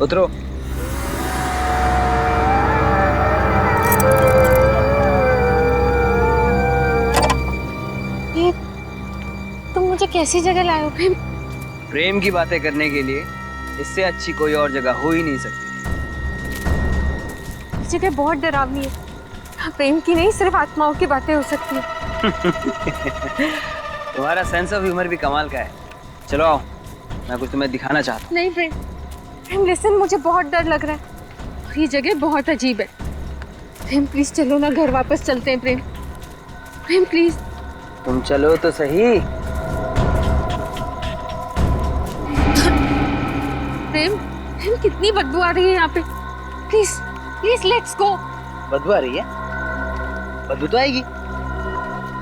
उतरो। ये तुम मुझे कैसी जगह लाए हो प्रेम? प्रेम की बातें करने के लिए इससे अच्छी कोई और जगह हो ही नहीं सकती। ये जगह बहुत डरावनी है। यहाँ प्रेम की नहीं, सिर्फ आत्माओं की बातें हो सकती है। तुम्हारा सेंस ऑफ ह्यूमर भी कमाल का है। चलो आओ, मैं कुछ तुम्हें दिखाना चाहता हूँ। नहीं प्रेम, प्रेम लिसन, मुझे बहुत डर लग रहा है और ये जगह बहुत अजीब है। प्रेम प्लीज चलो ना, घर वापस चलते हैं प्रेम। प्रेम प्लीज। तुम चलो तो सही। प्रेम, प्रेम कितनी बदबू आ रही है यहाँ पे। Please please let's go. बदबू आ रही है? बदबू तो आएगी,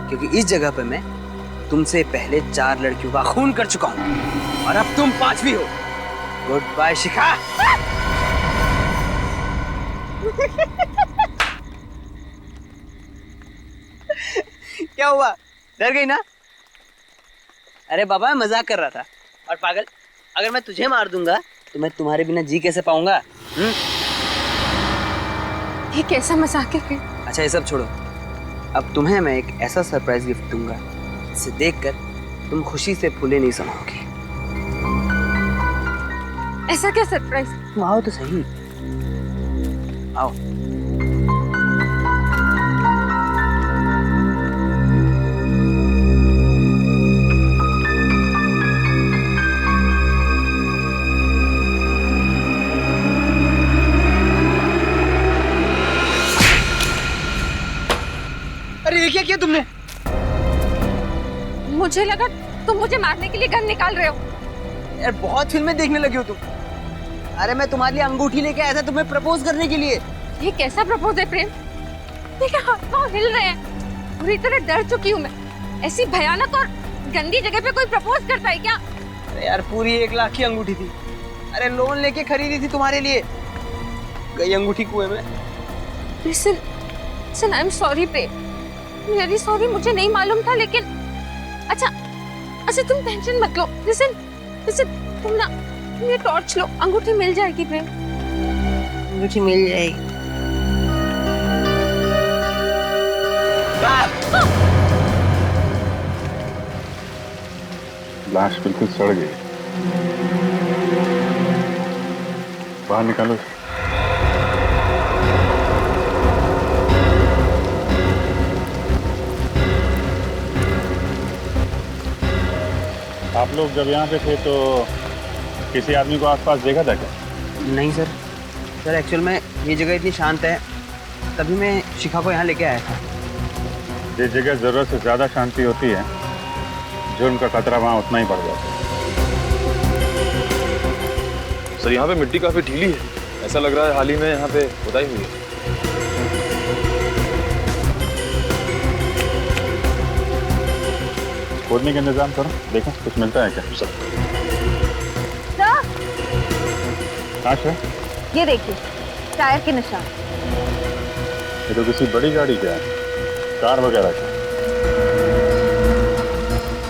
क्योंकि इस जगह पे मैं तुमसे पहले 4 लड़कियों का खून कर चुका हूँ और अब तुम 5वीं हो। गुड बाय शिखा। क्या हुआ, डर गई ना? अरे बाबा, मैं मजाक कर रहा था। और पागल, अगर मैं तुझे मार दूंगा तो मैं तुम्हारे बिना जी कैसे पाऊंगा? ये कैसा मजाक है प्रेम? अच्छा, ये सब छोड़ो। अब तुम्हें मैं एक ऐसा सरप्राइज गिफ्ट दूंगा जिसे देखकर तुम खुशी से फूले नहीं समाओगी। ऐसा क्या सरप्राइज? तुम आओ तो सही, आओ। अरे ये क्या किया तुमने? मुझे लगा तुम मुझे मारने के लिए गन निकाल रहे हो। यार बहुत फिल्में देखने लगी हो तुम। अरे मैं तुम्हारे लिए अंगूठी लेके आया था तुम्हें प्रपोज करने के लिए। ये कैसा प्रपोज है प्रेम? मेरे हाथ पांव हिल रहे हैं, पूरी तरह डर चुकी हूँ मैं। ऐसी भयानक और गंदी जगह पे कोई प्रपोज करता है क्या? अरे यार, पूरी 1 लाख की अंगूठी थी। अरे लोन लेके खरीदी थी तुम्हारे लिए। गई अंगूठी कुएं में। Listen, listen, I am sorry Prem, very sorry, मुझे नहीं मालूम था। लेकिन अच्छा अच्छा, तुम टेंशन मत लो। लिसन लिसन, तुम ना ये टॉर्च लो, अंगूठी मिल जाएगी प्रेम। अंगूठी मिल जाएगी। लाश बिल्कुल सड़ गई। बाहर निकालो। आप लोग जब यहाँ पे थे तो किसी आदमी को आसपास देखा था क्या? नहीं सर, सर एक्चुअल में ये जगह इतनी शांत है, तभी मैं शिखा को यहाँ लेके आया था। जिस जगह जरूरत से ज्यादा शांति होती है, जुर्म का खतरा वहाँ उतना ही बढ़ जाता है। सर यहाँ पे मिट्टी काफी ढीली है, ऐसा लग रहा है हाल ही में यहाँ पे खुदाई हुई है। खोदने का इंतजाम करो, देखो कुछ मिलता है क्या। सर, ये देखिए टायर के निशान। ये तो किसी बड़ी गाड़ी का है, कार वगैरह का।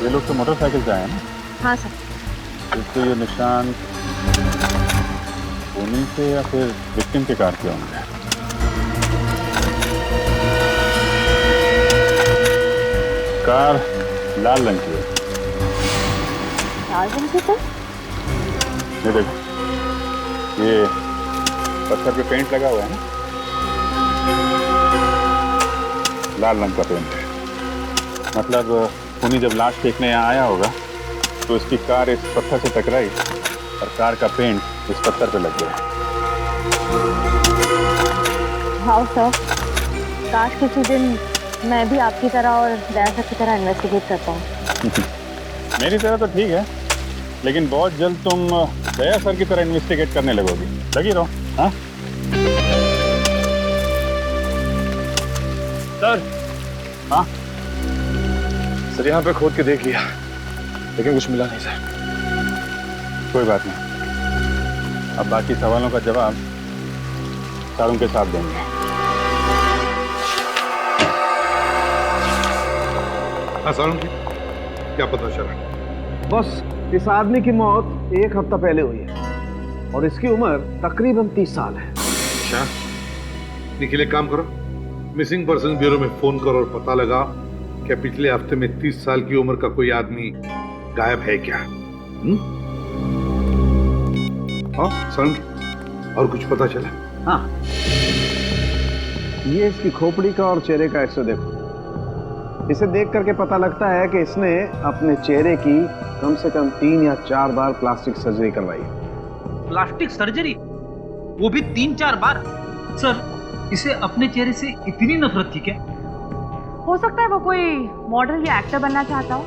ये लोग तो मोटरसाइकिल से आए हैं ना? हाँ सर। तो ये निशान उन्हीं से या फिर विक्टिम के कार के होंगे। कार लाल रंग की है। लाल रंग की? सर ये देखो, ये पत्थर पे पेंट लगा हुआ है ना, लाल रंग का पेंट है। मतलब उन्हीं जब लाश फेंकने यहाँ आया होगा तो इसकी कार इस पत्थर से टकराई और कार का पेंट इस पत्थर पे लग गया। हाँ सर, काश किसी दिन मैं भी आपकी तरह और दया सर की तरह इन्वेस्टिगेट करता हूँ। मेरी तरह तो ठीक है, लेकिन बहुत जल्द तुम दया सर की तरह इन्वेस्टिगेट करने लगोगी। लगी रहो। हाँ सर। हाँ सर यहाँ पे खोद के देख लिया, लेकिन कुछ मिला नहीं सर। कोई बात नहीं, अब बाकी सवालों का जवाब सर उनके साथ देंगे। हाँ सारुण जी, क्या पता चला? बस इस आदमी की मौत 1 हफ्ता पहले हुई है। और इसकी उम्र तकरीबन 30 साल है। अच्छा, निखिल एक काम करो, मिसिंग पर्सन ब्यूरो में फोन करो और पता लगा क्या पिछले हफ्ते में 30 साल की उम्र का कोई आदमी गायब है क्या? हाँ सर, और कुछ पता चला? हाँ, ये इसकी खोपड़ी का और चेहरे का एक्सरे देखो। इसे देख करके पता लगता है कि इसने अपने चेहरे की कम से कम 3 या 4 बार प्लास्टिक सर्जरी करवाई। Plastic surgery? वो भी 3-4 बार? सर, इसे अपने चेहरे से इतनी नफरत थी क्या? हो सकता है वो कोई मॉडल या एक्टर बनना चाहता हो।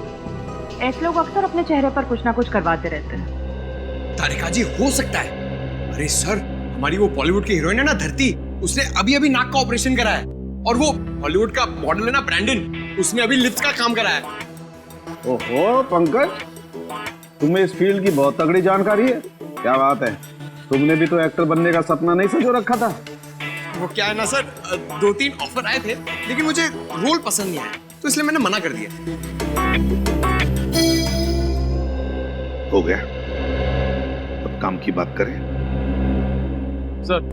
ऐसे लोग अक्सर अपने चेहरे पर कुछ ना कुछ करवाते रहते हैं। तारिका जी, हो सकता है। अरे सर, हमारी वो बॉलीवुड की हीरोइन है ना धरती, उसने अभी अभी नाक का ऑपरेशन करा है। और वो हॉलीवुड का मॉडल है ना ब्रैंडन, उसने अभी लिप्स का काम करा है। ओहो पंकज, तुम्हें इस फील्ड की बहुत तगड़ी जानकारी है। क्या बात है, तुमने भी तो एक्टर बनने का सपना नहीं संजो रखा था? वो क्या है ना सर, 2-3 ऑफर आए थे, लेकिन मुझे रोल पसंद नहीं आया, तो इसलिए मैंने मना कर दिया। हो गया, अब काम की बात करें। सर,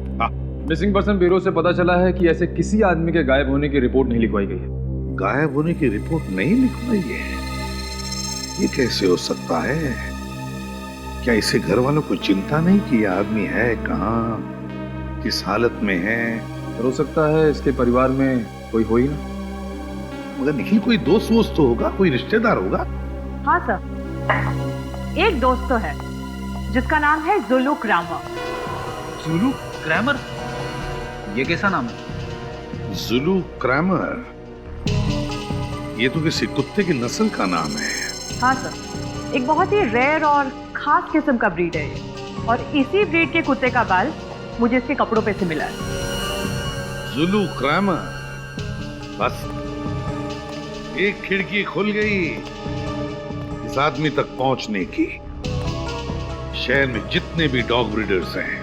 मिसिंग पर्सन ब्यूरो से पता चला है कि ऐसे किसी आदमी के गायब होने की रिपोर्ट नहीं लिखवाई गई है। गायब होने की रिपोर्ट नहीं लिखवाई है? ये कैसे हो सकता है? क्या इसे घर वालों को चिंता नहीं कि यह आदमी है कहाँ, किस हालत में है? हो सकता है इसके परिवार में कोई हो ही ना। मगर निखिल, कोई दोस्त वोस्त तो होगा, कोई रिश्तेदार होगा? हाँ सर, एक दोस्त तो है जिसका नाम है जुलू क्रैमर। जुलू क्रैमर? ये कैसा नाम है? जुलू क्रैमर? ये तो किसी कुत्ते की नस्ल का नाम है। हाँ सर, एक बहुत ही रेयर और खास किस्म का ब्रीड है ये। और इसी ब्रीड के कुत्ते का बाल मुझे इसके कपड़ों पे से मिला है। जुलू क्रैमर, बस एक खिड़की खुल गई इस आदमी तक पहुंचने की। शहर में जितने भी डॉग ब्रीडर्स हैं,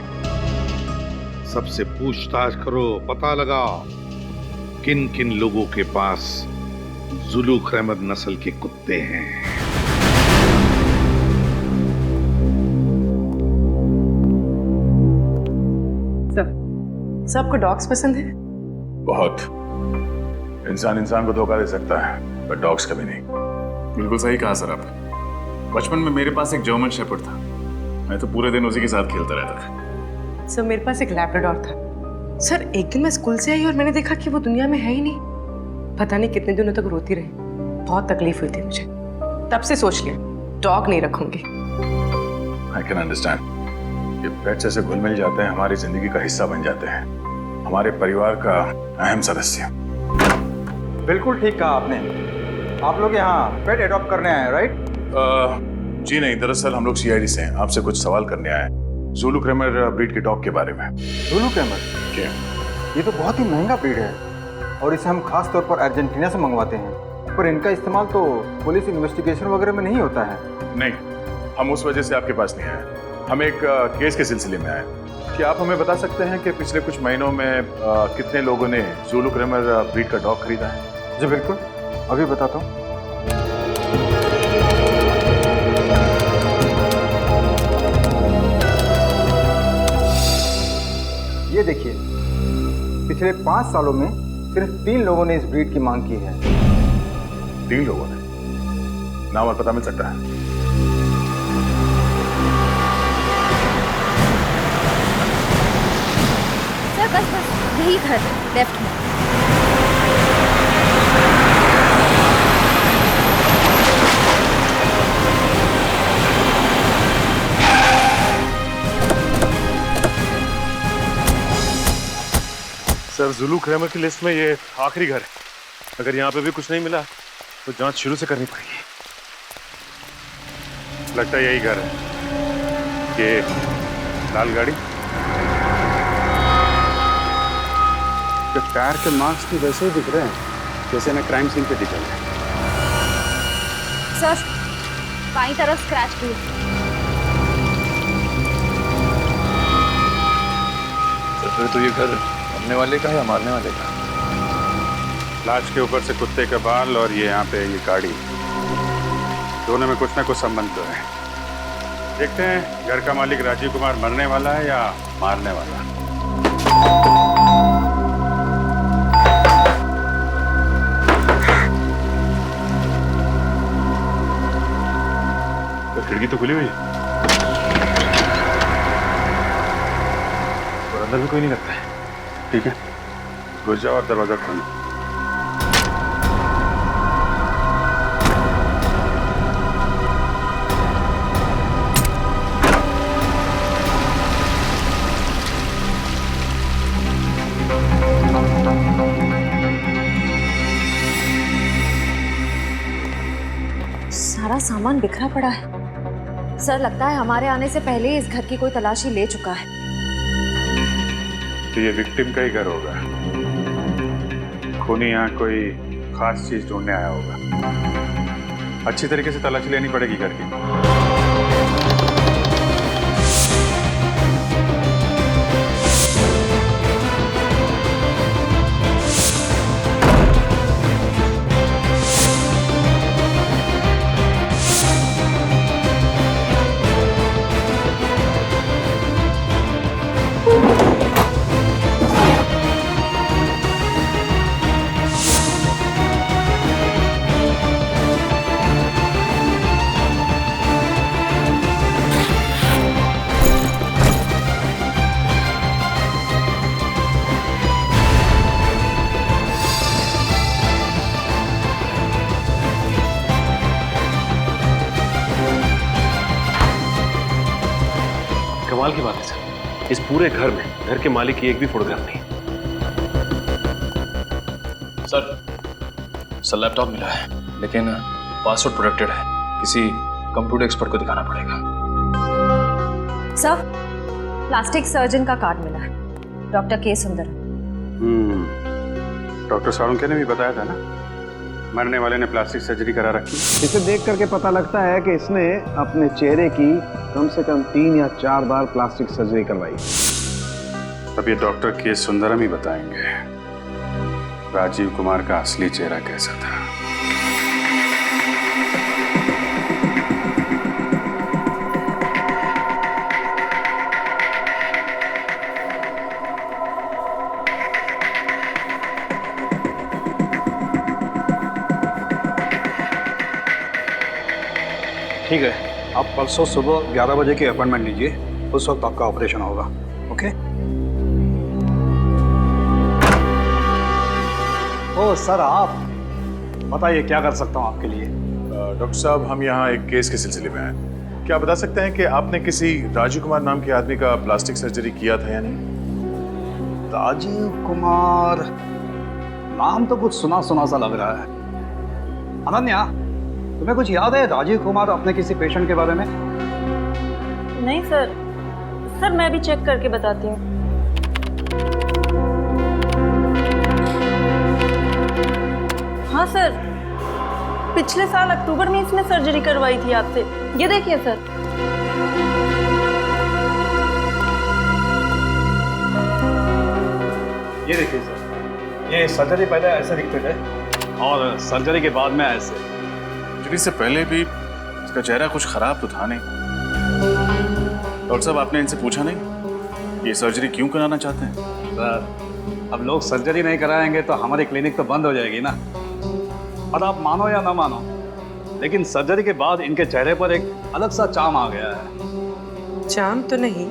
सबसे पूछताछ करो, पता लगाओ किन किन लोगों के पास जुलू क्रैमर नस्ल के कुत्ते हैं। सबको डॉग्स पसंद है? बहुत। इंसान इंसान को धोखा दे सकता है, पर डॉग्स कभी नहीं। बिल्कुल सही कहा सर आप। बचपन में मेरे पास एक जर्मन शेपर्ड था, मैं तो पूरे दिन उसी के साथ खेलता रहता था। सर, मेरे पास एक लैब्राडोर था। सर, एक दिन मैं स्कूल से आई और मैंने देखा कि वो दुनिया में है ही नहीं। पता नहीं कितने दिनों तक रोती रही, बहुत तकलीफ हुई थी मुझे। तब से सोच लिया डॉग नहीं रखूंगी। I can understand। ये पेट्स ऐसे घुल मिल जाते हैं, हमारी जिंदगी का हिस्सा बन जाते हैं, हमारे परिवार का अहम सदस्य। बिल्कुल ठीक कहा आपने। आप लोग यहाँ पेट एडॉप्ट करने आए हैं, राइट? जी नहीं, दरअसल हम लोग CID से हैं, आपसे कुछ सवाल करने आए हैं जुलू क्रैमर ब्रीड के डॉग के बारे में। जुलू क्रैमर? ये तो बहुत ही महंगा ब्रीड है और इसे हम खास तौर पर अर्जेंटीना से मंगवाते हैं, पर इनका इस्तेमाल तो पुलिस इन्वेस्टिगेशन वगैरह में नहीं होता है। नहीं, हम उस वजह से आपके पास नहीं आए, हम एक केस के सिलसिले में आए। क्या आप हमें बता सकते हैं कि पिछले कुछ महीनों में कितने लोगों ने जुलू क्रैमर ब्रीड का डॉग खरीदा है? जी बिल्कुल, अभी बताता हूँ। ये देखिए, पिछले 5 सालों में सिर्फ 3 लोगों ने इस ब्रीड की मांग की है। 3 लोगों ने? नाम और पता मिल सकता है? सर बस बस यही घर लेफ्ट में। सर, जुलू क्रैमर की लिस्ट में ये आखिरी घर है। अगर यहाँ पे भी कुछ नहीं मिला तो जांच शुरू से करनी पड़ेगी। लगता है यही घर है। ये लाल गाड़ी, टायर के मार्क्स भी वैसे ही दिख रहे हैं जैसे ना क्राइम सीन पे दिखे। सर बाईं तरफ स्क्रैच भी है। फिर तो ये घर मरने वाले का है या मारने वाले का? लाश के ऊपर से कुत्ते का बाल और ये यहाँ पे ये गाड़ी, दोनों में कुछ ना कुछ संबंध तो है। देखते हैं घर का मालिक राजीव कुमार मरने वाला है या मारने वाला। तो खिड़की तो खुली हुई है और अंदर भी कोई नहीं लगता है। ठीक है, घुस जाओ और दरवाजा खोलो। सारा सामान बिखरा पड़ा है। सर लगता है हमारे आने से पहले ही इस घर की कोई तलाशी ले चुका है। तो ये विक्टिम का ही घर होगा। खूनी यहाँ कोई खास चीज ढूंढने आया होगा। अच्छी तरीके से तलाशी लेनी पड़ेगी घर की। कमाल की बात है सर, इस पूरे घर में घर के मालिक की एक भी फोटोग्राफ नहीं। सर लैपटॉप मिला है, लेकिन पासवर्ड प्रोटेक्टेड है। किसी कंप्यूटर एक्सपर्ट को दिखाना पड़ेगा। सर प्लास्टिक सर्जन का कार्ड मिला है, डॉक्टर के सुंदर। डॉक्टर साळुंखे ने भी बताया था ना, मरने वाले ने प्लास्टिक सर्जरी करा रखी। इसे देख करके पता लगता है कि इसने अपने चेहरे की कम से कम 3 या 4 बार प्लास्टिक सर्जरी करवाई। अब ये डॉक्टर के सुंदरम ही बताएंगे राजीव कुमार का असली चेहरा कैसा था। ठीक है, आप परसों सुबह 11 बजे की अपॉइंटमेंट लीजिए, उस वक्त आपका ऑपरेशन होगा। ओके? ओ सर, आप बताइए क्या कर सकता हूँ आपके लिए। डॉक्टर साहब, हम यहाँ एक केस के सिलसिले में हैं। क्या आप बता सकते हैं कि आपने किसी राजीव कुमार नाम के आदमी का प्लास्टिक सर्जरी किया था या नहीं? राजीव कुमार नाम तो कुछ सुना सुना सा लग रहा है। अनन्या, तुम्हें कुछ याद है राजीव कुमार अपने किसी पेशेंट के बारे में? नहीं सर, मैं भी चेक करके बताती हूँ। हाँ सर, पिछले साल अक्टूबर में इसने सर्जरी करवाई थी आपसे। ये देखिए सर। ये देखिए सर, ये सर्जरी पहले ऐसे दिखते थे और सर्जरी के बाद में ऐसे। सर्जरी से पहले भी इसका चेहरा कुछ खराब तो था नहीं। डॉक्टर साहब, आपने इनसे पूछा नहीं ये सर्जरी क्यों कराना चाहते हैं? सर, अब लोग सर्जरी नहीं कराएंगे तो हमारी क्लिनिक तो बंद हो जाएगी ना। और आप मानो या ना मानो, लेकिन सर्जरी के बाद इनके चेहरे पर एक अलग सा चार्म आ गया है। चार्म तो नहीं,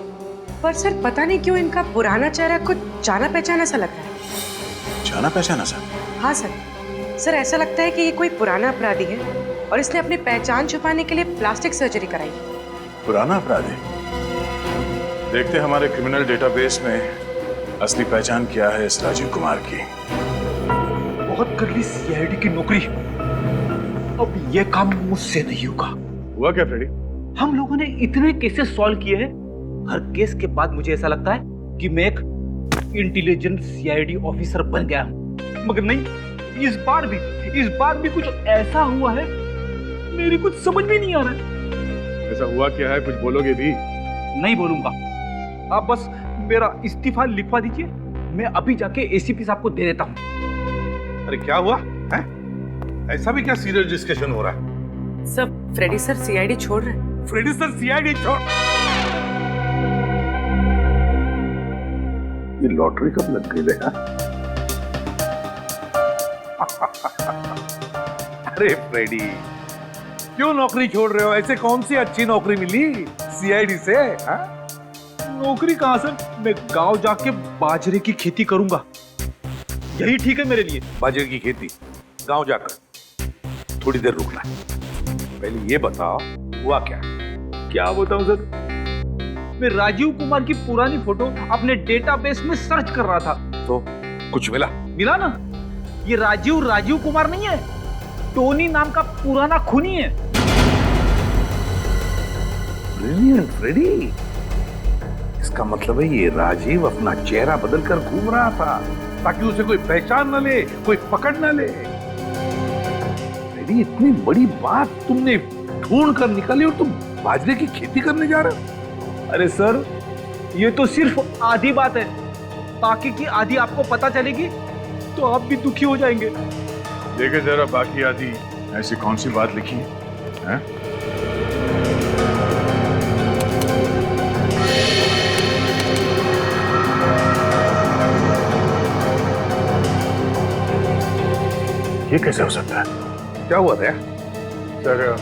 पर सर पता नहीं क्यों इनका पुराना चेहरा कुछ जाना पहचाना सा लग रहा है। जाना पहचाना सा? हाँ सर, ऐसा लगता है कि ये कोई पुराना अपराधी है और इसने अपनी पहचान छुपाने के लिए प्लास्टिक सर्जरी कराई। पुराना अपराधी? देखते हमारे क्रिमिनल डेटाबेस में असली पहचान क्या है इस राजीव कुमार की। बहुत कर ली सीआईडी की नौकरी, अब ये काम मुझसे नहीं होगा। हुआ क्या फ्रेडी? हम लोगों ने इतने केसेस सॉल्व किए हैं, हर केस के बाद मुझे ऐसा लगता है कि मैं एक इंटेलिजेंट सीआईडी ऑफिसर बन गया हूं। मगर नहीं, इस बार भी कुछ ऐसा हुआ है, मेरी कुछ समझ में नहीं आ रहा है। ऐसा हुआ क्या है, कुछ बोलोगे भी? नहीं बोलूंगा, आप बस मेरा इस्तीफा लिखवा दीजिए, मैं अभी जाके एसीपी साहब को दे देता हूँ। अरे क्या हुआ है? ऐसा भी क्या सीरियस डिस्कशन हो रहा है? सब फ्रेडी सर सीआईडी छोड़ रहे हैं। फ्रेडी सर सीआईडी छोड़। ये लॉटरी कब लग गई है? अरे फ्रेडी, क्यों नौकरी छोड़ रहे हो? ऐसे कौन सी अच्छी नौकरी मिली सीआईडी से? हा? नौकरी कहाँ सर, मैं गांव जाके बाजरे की खेती करूंगा, यही ठीक है मेरे लिए। बाजरे की खेती गांव जाकर? थोड़ी देर रुकना, पहले ये बताओ हुआ क्या? क्या बताऊं सर, मैं राजीव कुमार की पुरानी फोटो अपने डेटाबेस में सर्च कर रहा था। तो कुछ मिला? मिला ना, ये राजीव कुमार नहीं है, टोनी नाम का पुराना खूनी है। ब्रिलियंट फ्रेडी, इसका मतलब है ये राजीव अपना चेहरा बदलकर घूम रहा था ताकि उसे कोई पहचान न ले, कोई पकड़ न ले। फ्रेडी, इतनी बड़ी बात तुमने ढूंढ कर निकाली और तुम बाजरे की खेती करने जा रहे हो? अरे सर, ये तो सिर्फ आधी बात है, बाकी की आधी आपको पता चलेगी तो आप भी दुखी हो जाएंगे। देखिए जरा बाकी आदि ऐसी कौन सी बात लिखी है? ये कैसे हो सकता है? क्या हुआ था? सर,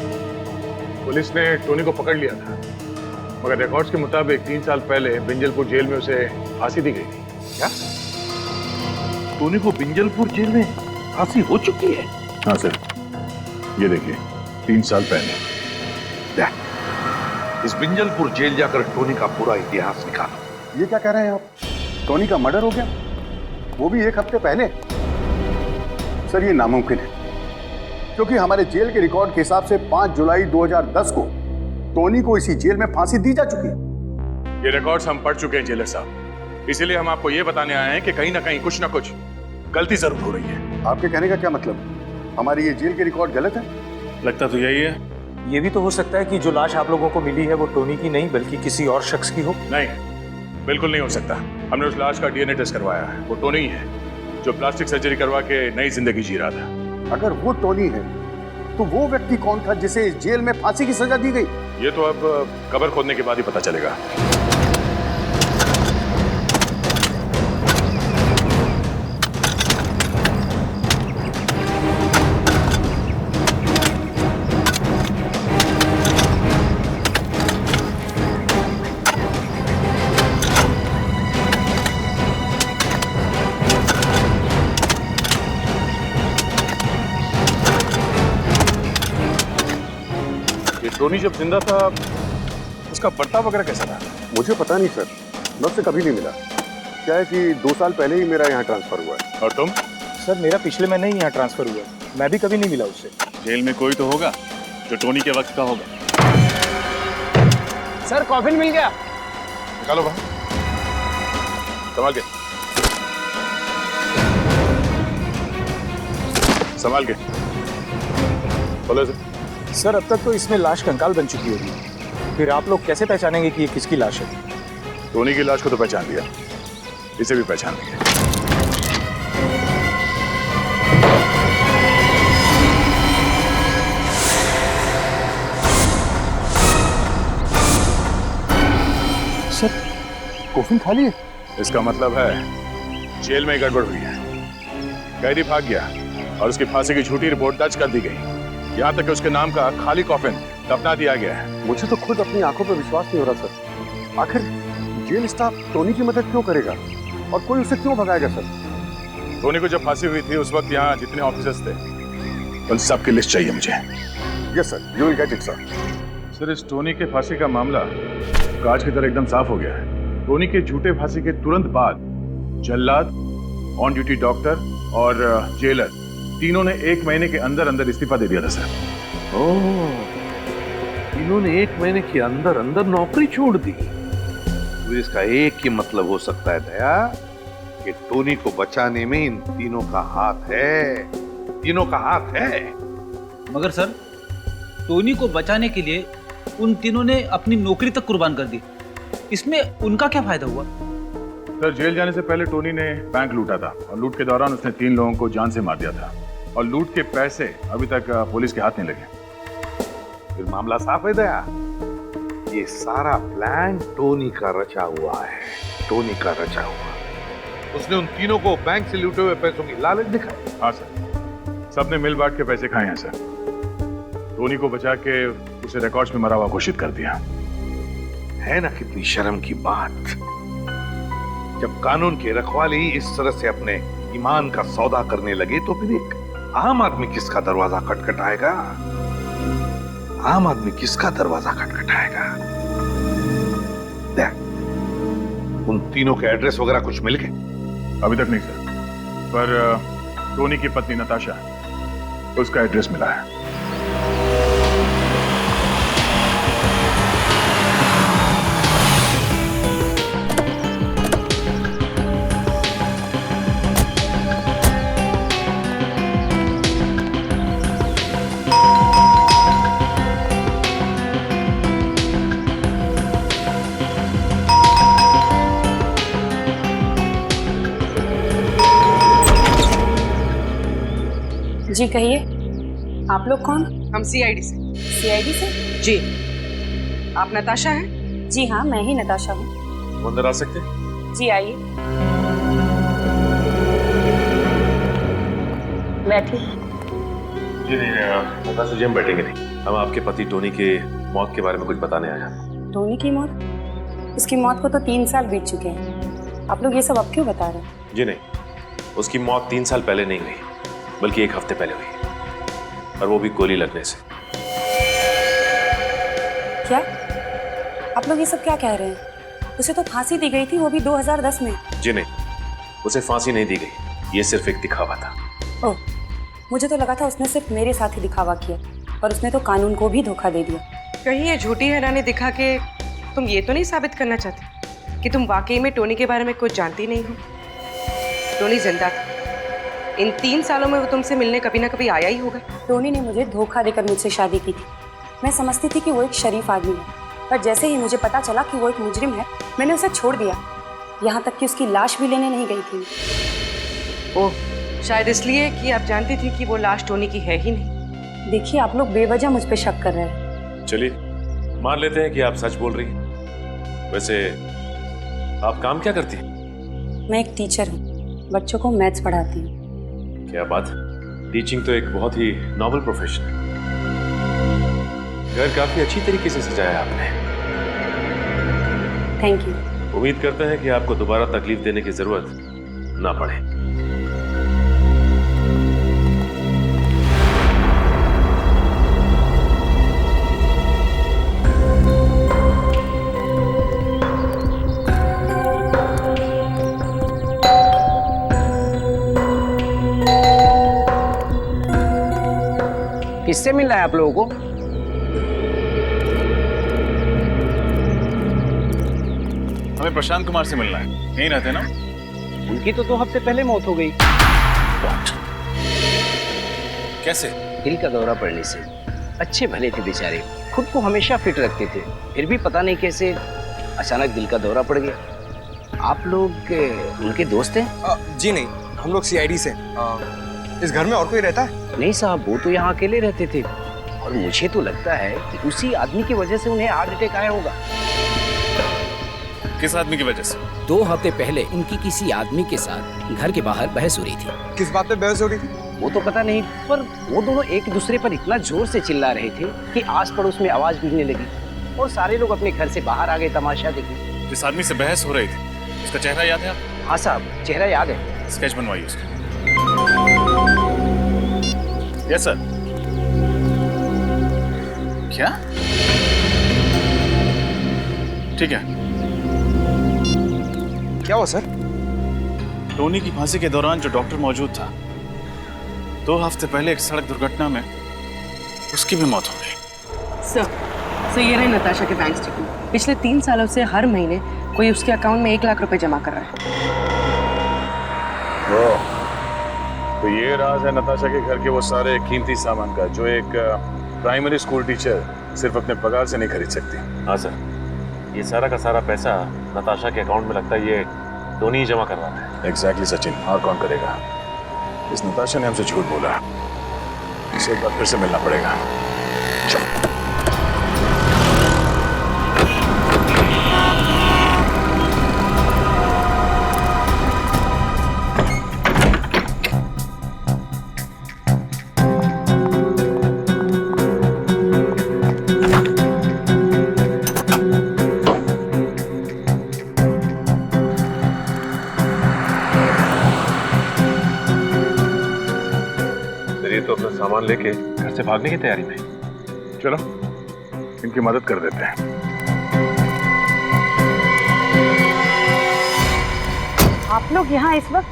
पुलिस ने टोनी को पकड़ लिया था, मगर रिकॉर्ड्स के मुताबिक 3 साल पहले बिंजलपुर जेल में उसे फांसी दी गई थी। क्या? टोनी को बिंजलपुर जेल में फांसी हो चुकी है? हाँ सर, ये देखिए 3 साल पहले। इस बिंजलपुर जेल जाकर टोनी का पूरा इतिहास निकालो। ये क्या कह रहे हैं आप? टोनी का मर्डर हो गया, वो भी 1 हफ्ते पहले? सर, ये नामुमकिन है, क्योंकि हमारे जेल के रिकॉर्ड के हिसाब से 5 जुलाई 2010 को टोनी को इसी जेल में फांसी दी जा चुकी है। ये रिकॉर्ड्स हम पढ़ चुके हैं जेलर साहब, इसीलिए हम आपको ये बताने आए हैं कि कहीं ना कहीं कुछ ना कुछ गलती जरूर हो रही है। आपके कहने का क्या मतलब? हमारी ये जेल के रिकॉर्ड गलत है? लगता तो यही है। ये भी तो हो सकता है कि जो लाश आप लोगों को मिली है वो टोनी की नहीं बल्कि किसी और शख्स की हो। नहीं, बिल्कुल नहीं हो सकता। हमने उस लाश का डीएनए टेस्ट करवाया है, वो टोनी ही है जो प्लास्टिक सर्जरी करवा के नई जिंदगी जी रहा था। अगर वो टोनी है तो वो व्यक्ति कौन था जिसे इस जेल में फांसी की सजा दी गई? ये तो अब कब्र खोदने के बाद ही पता चलेगा। टोनी जब जिंदा था उसका बर्ताव वगैरह कैसा था? मुझे पता नहीं सर, मैं उससे कभी नहीं मिला। क्या है कि 2 साल पहले ही मेरा यहाँ ट्रांसफर हुआ है। और तुम? सर, मेरा पिछले महीने ही यहाँ ट्रांसफर हुआ, मैं भी कभी नहीं मिला उससे। जेल में कोई तो होगा जो टोनी के वक्त का होगा। सर, कॉफिन मिल गया। निकालो बाहर, संभाल के, संभाल के बोलो सर। सर, अब तक तो इसमें लाश कंकाल बन चुकी होगी, फिर आप लोग कैसे पहचानेंगे कि ये किसकी लाश है? टोनी की लाश को तो पहचान लिया, इसे भी पहचान लिया। सर, कॉफिन खाली है? इसका मतलब है जेल में गड़बड़ हुई है, कैदी भाग गया और उसकी फांसी की झूठी रिपोर्ट दर्ज कर दी गई। यहाँ तक कि उसके नाम का खाली कॉफिन दफना दिया गया है। मुझे तो खुद अपनी आंखों पर विश्वास नहीं हो रहा सर। आखिर जेल स्टाफ टोनी की मदद क्यों करेगा और कोई उसे क्यों भगाएगा सर? टोनी को जब फांसी हुई थी उस वक्त यहाँ जितने ऑफिसर्स थे उन सबकी लिस्ट चाहिए मुझे। Yes sir, you will get it sir. Sir, इस टोनी के फांसी का मामला कांच की तरह एकदम साफ हो गया है। टोनी के झूठे फांसी के तुरंत बाद जल्लाद, ऑन ड्यूटी डॉक्टर और जेलर तीनों ने 1 महीने के अंदर अंदर इस्तीफा दे दिया था सर। ओह, इन्होंने 1 महीने के अंदर अंदर नौकरी छोड़ दी। तो इसका एक ही मतलब हो सकता है दया कि टोनी को बचाने में इन तीनों का हाथ है, तीनों का हाथ है। मगर सर, टोनी को बचाने के लिए उन तीनों ने अपनी नौकरी तक कुर्बान कर दी, इसमें उनका क्या फायदा हुआ? सर, जेल जाने से पहले टोनी ने बैंक लूटा था और लूट के दौरान उसने 3 लोगों को जान से मार दिया था और लूट के पैसे अभी तक पुलिस के हाथ नहीं लगे। फिर मामला साफ है दया, ये सारा प्लान टोनी का रचा हुआ है, टोनी का रचा हुआ। उसने उन तीनों को बैंक से लूटे हुए पैसों की लालच दिखाई। हाँ सर, सबने मिल बांट के पैसे खाए हैं सर। टोनी को बचा के उसे रिकॉर्ड्स में मरा हुआ घोषित कर दिया। है ना कितनी शर्म की बात। जब कानून के रखवाले ही इस तरह से अपने ईमान का सौदा करने लगे तो फिर एक आम आदमी किसका दरवाजा खटखटाएगा? आम आदमी किसका दरवाजा खटखटाएगा? देख, उन तीनों के एड्रेस वगैरह कुछ मिल गए? अभी तक नहीं सर, पर टोनी की पत्नी नताशा, उसका एड्रेस मिला है। जी कहिए, आप लोग कौन? हम सीआईडी से। सीआईडी से? जी। आप नताशा हैं? जी हाँ, मैं ही नताशा हूँ। अंदर आ सकते? जी आइए, बैठिए। जी नहीं, नताशा जी हम बैठेंगे नहीं। हम आपके पति टोनी के मौत के बारे में कुछ बताने आए हैं। टोनी की मौत? उसकी मौत को तो 3 साल बीत चुके हैं। आप लोग ये सब अब क्यों बता रहे हैं? जी नहीं, उसकी मौत 3 साल पहले नहीं हुई, बल्कि 1 हफ्ते पहले हुई, और वो भी गोली लगने से। क्या आप लोग ये सब क्या कह रहे हैं? उसे तो फांसी दी गई थी, वो भी 2010 में। जी नहीं, उसे फांसी नहीं दी गई, ये सिर्फ एक दिखावा था। ओह, मुझे तो लगा था उसने सिर्फ मेरे साथ ही दिखावा किया, और उसने तो कानून को भी धोखा दे दिया। कहीं ये झूठी हैरानी दिखा के तुम ये तो नहीं साबित करना चाहते कि तुम वाकई में टोनी के बारे में कुछ जानती नहीं हो? टोनी जिंदा था। इन 3 सालों में वो तुमसे मिलने कभी ना कभी आया ही होगा। टोनी ने मुझे धोखा देकर मुझसे शादी की थी। मैं समझती थी कि वो एक शरीफ आदमी है, पर जैसे ही मुझे पता चला कि वो एक मुजरिम है, मैंने उसे छोड़ दिया। यहाँ तक कि उसकी लाश भी लेने नहीं गई थी। ओह, शायद इसलिए कि आप जानती थी कि वो लाश टोनी की है ही नहीं। देखिए, आप लोग बेवजह मुझ पे शक कर रहे हैं। चलिए मान लेते हैं कि आप सच बोल रही हैं। वैसे आप काम क्या करती हैं? मैं एक टीचर हूँ, बच्चों को मैथ्स पढ़ाती हूँ। क्या बात, टीचिंग तो एक बहुत ही नॉबल प्रोफेशन है। घर काफी अच्छी तरीके से सजाया आपने। Thank you. उम्मीद करते हैं कि आपको दोबारा तकलीफ देने की जरूरत ना पड़े। किससे मिलना है आप लोगों को? हमें प्रशांत कुमार से मिलना है। यहीं रहते ना? उनकी तो 2 हफ्ते पहले मौत हो गई। कैसे? दिल का दौरा पड़ने से। अच्छे भले थे बेचारे, खुद को हमेशा फिट रखते थे, फिर भी पता नहीं कैसे अचानक दिल का दौरा पड़ गया। आप लोग उनके दोस्त हैं? जी नहीं, हम लोग सीआईडी से। इस घर में और कोई रहता है? नहीं साहब, वो तो यहाँ अकेले रहते थे, और मुझे तो लगता है कि उसी आदमी की वजह से उन्हें हार्ट अटैक आया होगा। किस आदमी की वजह से? 2 हफ्ते पहले उनकी किसी आदमी के साथ घर के बाहर बहस हो रही थी। किस बात पे बहस हो रही थी? वो तो पता नहीं, पर वो दोनों एक दूसरे पर इतना जोर से चिल्ला रहे थे कि आस पड़ोस में आवाज गूंजने लगी, और सारे लोग अपने घर से बाहर आ गए तमाशा देखने। जिस आदमी से बहस हो रही थी, उसका चेहरा याद है आपको? हाँ साहब, चेहरा याद है। स्केच बनवाइए उसका। Yes sir. क्या? ठीक है। क्या हुआ सर? टोनी की फांसी के दौरान जो डॉक्टर मौजूद था, 2 हफ्ते पहले एक सड़क दुर्घटना में उसकी भी मौत हो गई। सर ये रहे नताशा के बैंक स्टेटमेंट। पिछले 3 सालों से हर महीने कोई उसके अकाउंट में 1 लाख रुपए जमा कर रहा है। तो ये राज है नताशा के घर के वो सारे कीमती सामान का, जो एक प्राइमरी स्कूल टीचर सिर्फ अपने पगार से नहीं खरीद सकती। हाँ सर, ये सारा का सारा पैसा नताशा के अकाउंट में लगता है ये टोनी ही जमा करवा रहा है। एग्जैक्टली सचिन, और कौन करेगा? इस नताशा ने हमसे झूठ बोला। इसे एक बार फिर से मिलना पड़ेगा। चलो। ये तो अपना सामान लेके घर से भागने की तैयारी में। चलो इनकी मदद कर देते हैं। आप लोग यहाँ इस वक्त?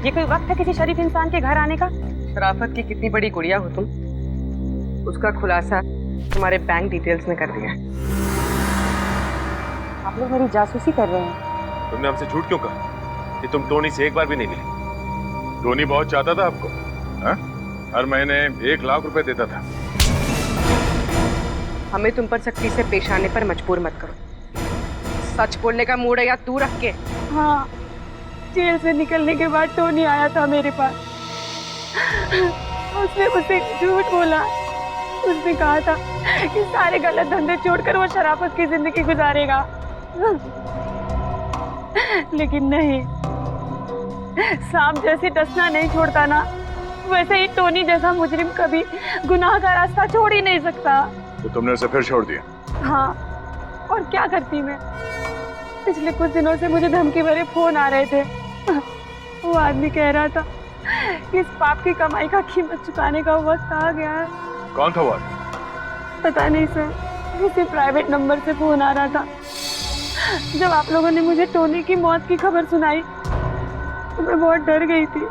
ये कोई वक्त है किसी शरीफ इंसान के घर आने का? शराफत की कितनी बड़ी गुड़िया हो तुम, उसका खुलासा तुम्हारे बैंक डिटेल्स में कर दिया। आप लोग मेरी जासूसी कर रहे हैं। तुमने हमसे झूठ क्यों कहा कि तुम टोनी से एक बार भी नहीं मिले? टोनी बहुत चाहता था आपको, हा? हर महीने 1 लाख रुपए देता था। हमें तुम पर सख्ती से पेश आने पर मजबूर मत करो। सच बोलने का मूड है या तू रख के? हाँ, जेल से निकलने के बाद टोनी आया था मेरे पास। उसने मुझसे झूठ बोला। उसने कहा था कि सारे गलत धंधे छोड़कर वो शराफत की जिंदगी गुजारेगा, लेकिन नहीं। सांप जैसे डसना नहीं छोड़ता ना, वैसे ही टोनी जैसा मुजरिम कभी गुनाह का रास्ता छोड़ ही नहीं सकता। तो तुमने उसे फिर छोड़ दिया? हाँ, और क्या करती मैं। पिछले कुछ दिनों से मुझे धमकी भरे फोन आ रहे थे। वो आदमी कह रहा था कि इस पाप की कमाई का कीमत चुकाने का वक्त आ गया है। कौन था वो आदमी? पता नहीं सर, किसी प्राइवेट नंबर से फोन आ रहा था। जब आप लोगों ने मुझे टोनी की मौत की खबर सुनाई तो मैं बहुत डर गई थी।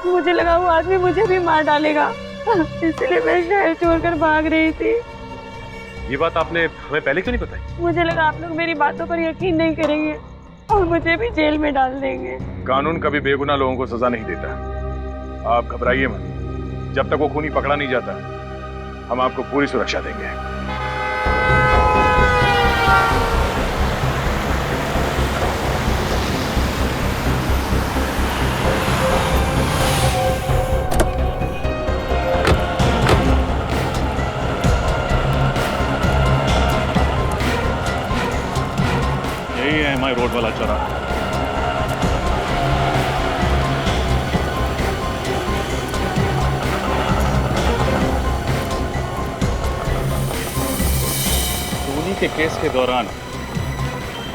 मुझे लगा वो आदमी मुझे भी मार डालेगा, इसलिए मैं शहर छोड़कर भाग रही थी। ये बात आपने हमें पहले क्यों नहीं बताई? मुझे लगा आप लोग मेरी बातों पर यकीन नहीं करेंगे और मुझे भी जेल में डाल देंगे। कानून कभी बेगुनाह लोगों को सजा नहीं देता। आप घबराइए मत। जब तक वो खूनी पकड़ा नहीं जाता, हम आपको पूरी सुरक्षा देंगे। यही है हमारे रोड वाला चौराहा। टोनी के केस के दौरान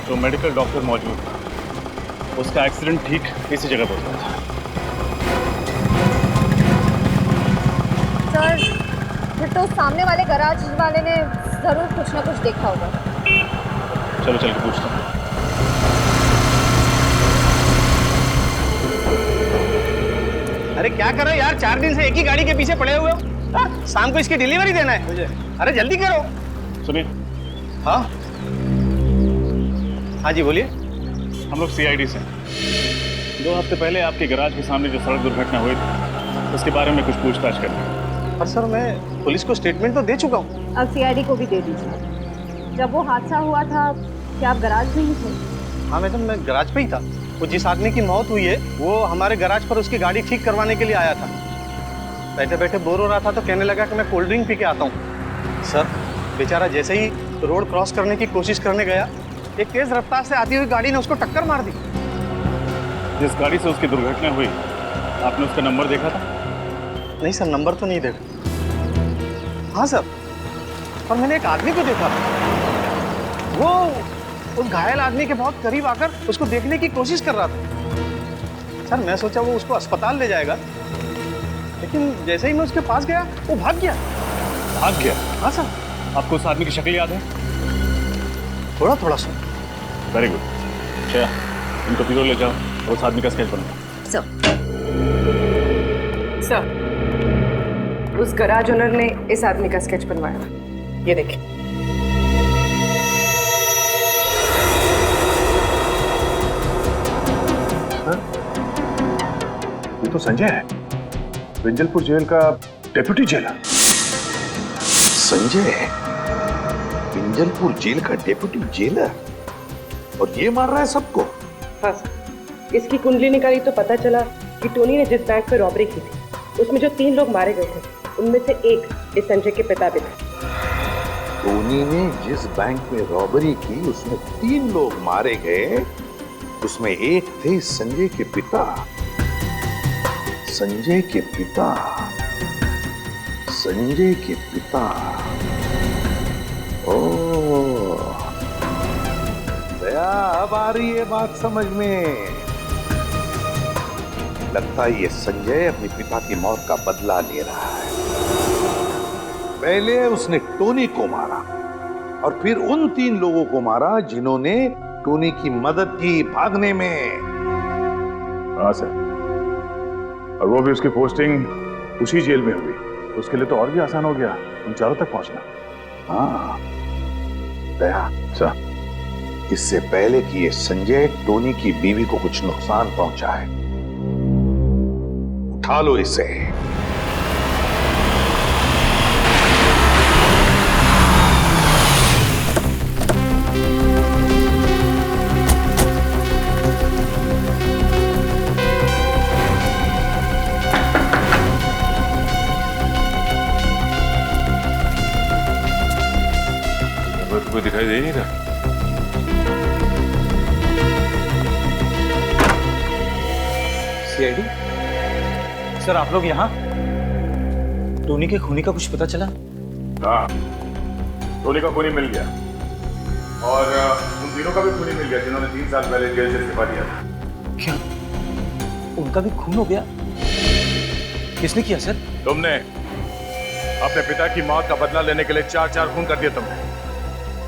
जो मेडिकल डॉक्टर मौजूद था, उसका एक्सीडेंट ठीक इसी जगह पर हुआ था। सर, फिर तो सामने वाले गराज वाले ने जरूर कुछ ना कुछ देखा होगा। चलो चल के पूछता हूँ। अरे क्या कर रहे हो यार? 4 दिन से एक ही गाड़ी के पीछे पड़े हुए हो। हाँ? शाम को इसकी डिलीवरी देना है मुझे। अरे जल्दी करो। सुनिए। हाँ हाँ जी बोलिए। हम लोग CID से 2 हफ्ते पहले आपके गैराज के सामने जो सड़क दुर्घटना हुई थी, उसके बारे में कुछ पूछताछ करनी है। पर सर, मैं पुलिस को स्टेटमेंट तो दे चुका हूँ। अब CID को भी दे दीजिए। जब वो हादसा हुआ था क्या आप गराज में ही थे? हाँ मैडम, मैं गराज पे ही था। वो जिस आदमी की मौत हुई है वो हमारे गराज पर उसकी गाड़ी ठीक करवाने के लिए आया था। बैठे बैठे बोर हो रहा था तो कहने लगा कि मैं कोल्ड ड्रिंक पी के आता हूँ। सर, बेचारा जैसे ही रोड क्रॉस करने की कोशिश करने गया, एक तेज रफ्तार से आती हुई गाड़ी ने उसको टक्कर मार दी। जिस गाड़ी से उसकी दुर्घटना हुई, आपने उसका नंबर देखा था? नहीं सर, नंबर तो नहीं देखा। हाँ सर, पर मैंने एक आदमी को देखा। वो उस घायल आदमी के बहुत करीब आकर उसको देखने की कोशिश कर रहा था। सर, मैं सोचा वो उसको अस्पताल ले जाएगा, लेकिन जैसे ही मैं उसके पास गया वो भाग गया। भाग गया? हाँ सर। आपको उस आदमी की शक्ल याद है? थोड़ा थोड़ा सर। Very good. अच्छा, इनको पीरो ले जाओ और उस आदमी का स्केच बनाओ। सर, उस गराज ओनर ने इस आदमी का स्केच बनवाया। ये देखिए। ये तो संजय है, विंजलपुर जेल का डेप्यूटी जेलर। संजय, विंजलपुर जेल का डेप्यूटी जेलर, और ये मार रहा है सबको? हाँ सर, इसकी कुंडली निकाली तो पता चला कि टोनी ने जिस बैंक पे रॉबरी की थी, उसमें जो 3 लोग मारे गए थे, उनमें से एक इस संजय के पिता भी थे। टोनी ने जिस बैंक में रॉबरी की उसमें 3 लोग मारे गए, उसमें एक थे संजय के पिता। संजय के पिता, संजय के पिता। ओह, दया, अब आ रही है बात समझ में। लगता है ये संजय अपने पिता की मौत का बदला ले रहा है। पहले उसने टोनी को मारा और फिर उन 3 लोगों को मारा जिन्होंने टोनी की मदद की भागने में। हाँ सर, और वो भी उसकी पोस्टिंग उसी जेल में हुई। उसके लिए तो और भी आसान हो गया उन चारों तक पहुंचना। हाँ दया सर, इससे पहले कि ये संजय टोनी की बीवी को कुछ नुकसान पहुंचाए, उठा लो इसे। कोई दिखाई दे नहीं रहा। सीआईडी सर, आप लोग यहाँ? टोनी के खूनी का कुछ पता चला? हाँ, टोनी का खूनी मिल गया और उन तीनों का भी खूनी मिल गया जिन्होंने 3 साल पहले जेल से इस्तीफा दिया था। क्या उनका भी खून हो गया? किसने किया सर? तुमने अपने पिता की मौत का बदला लेने के लिए 4 खून कर दिए तुमने।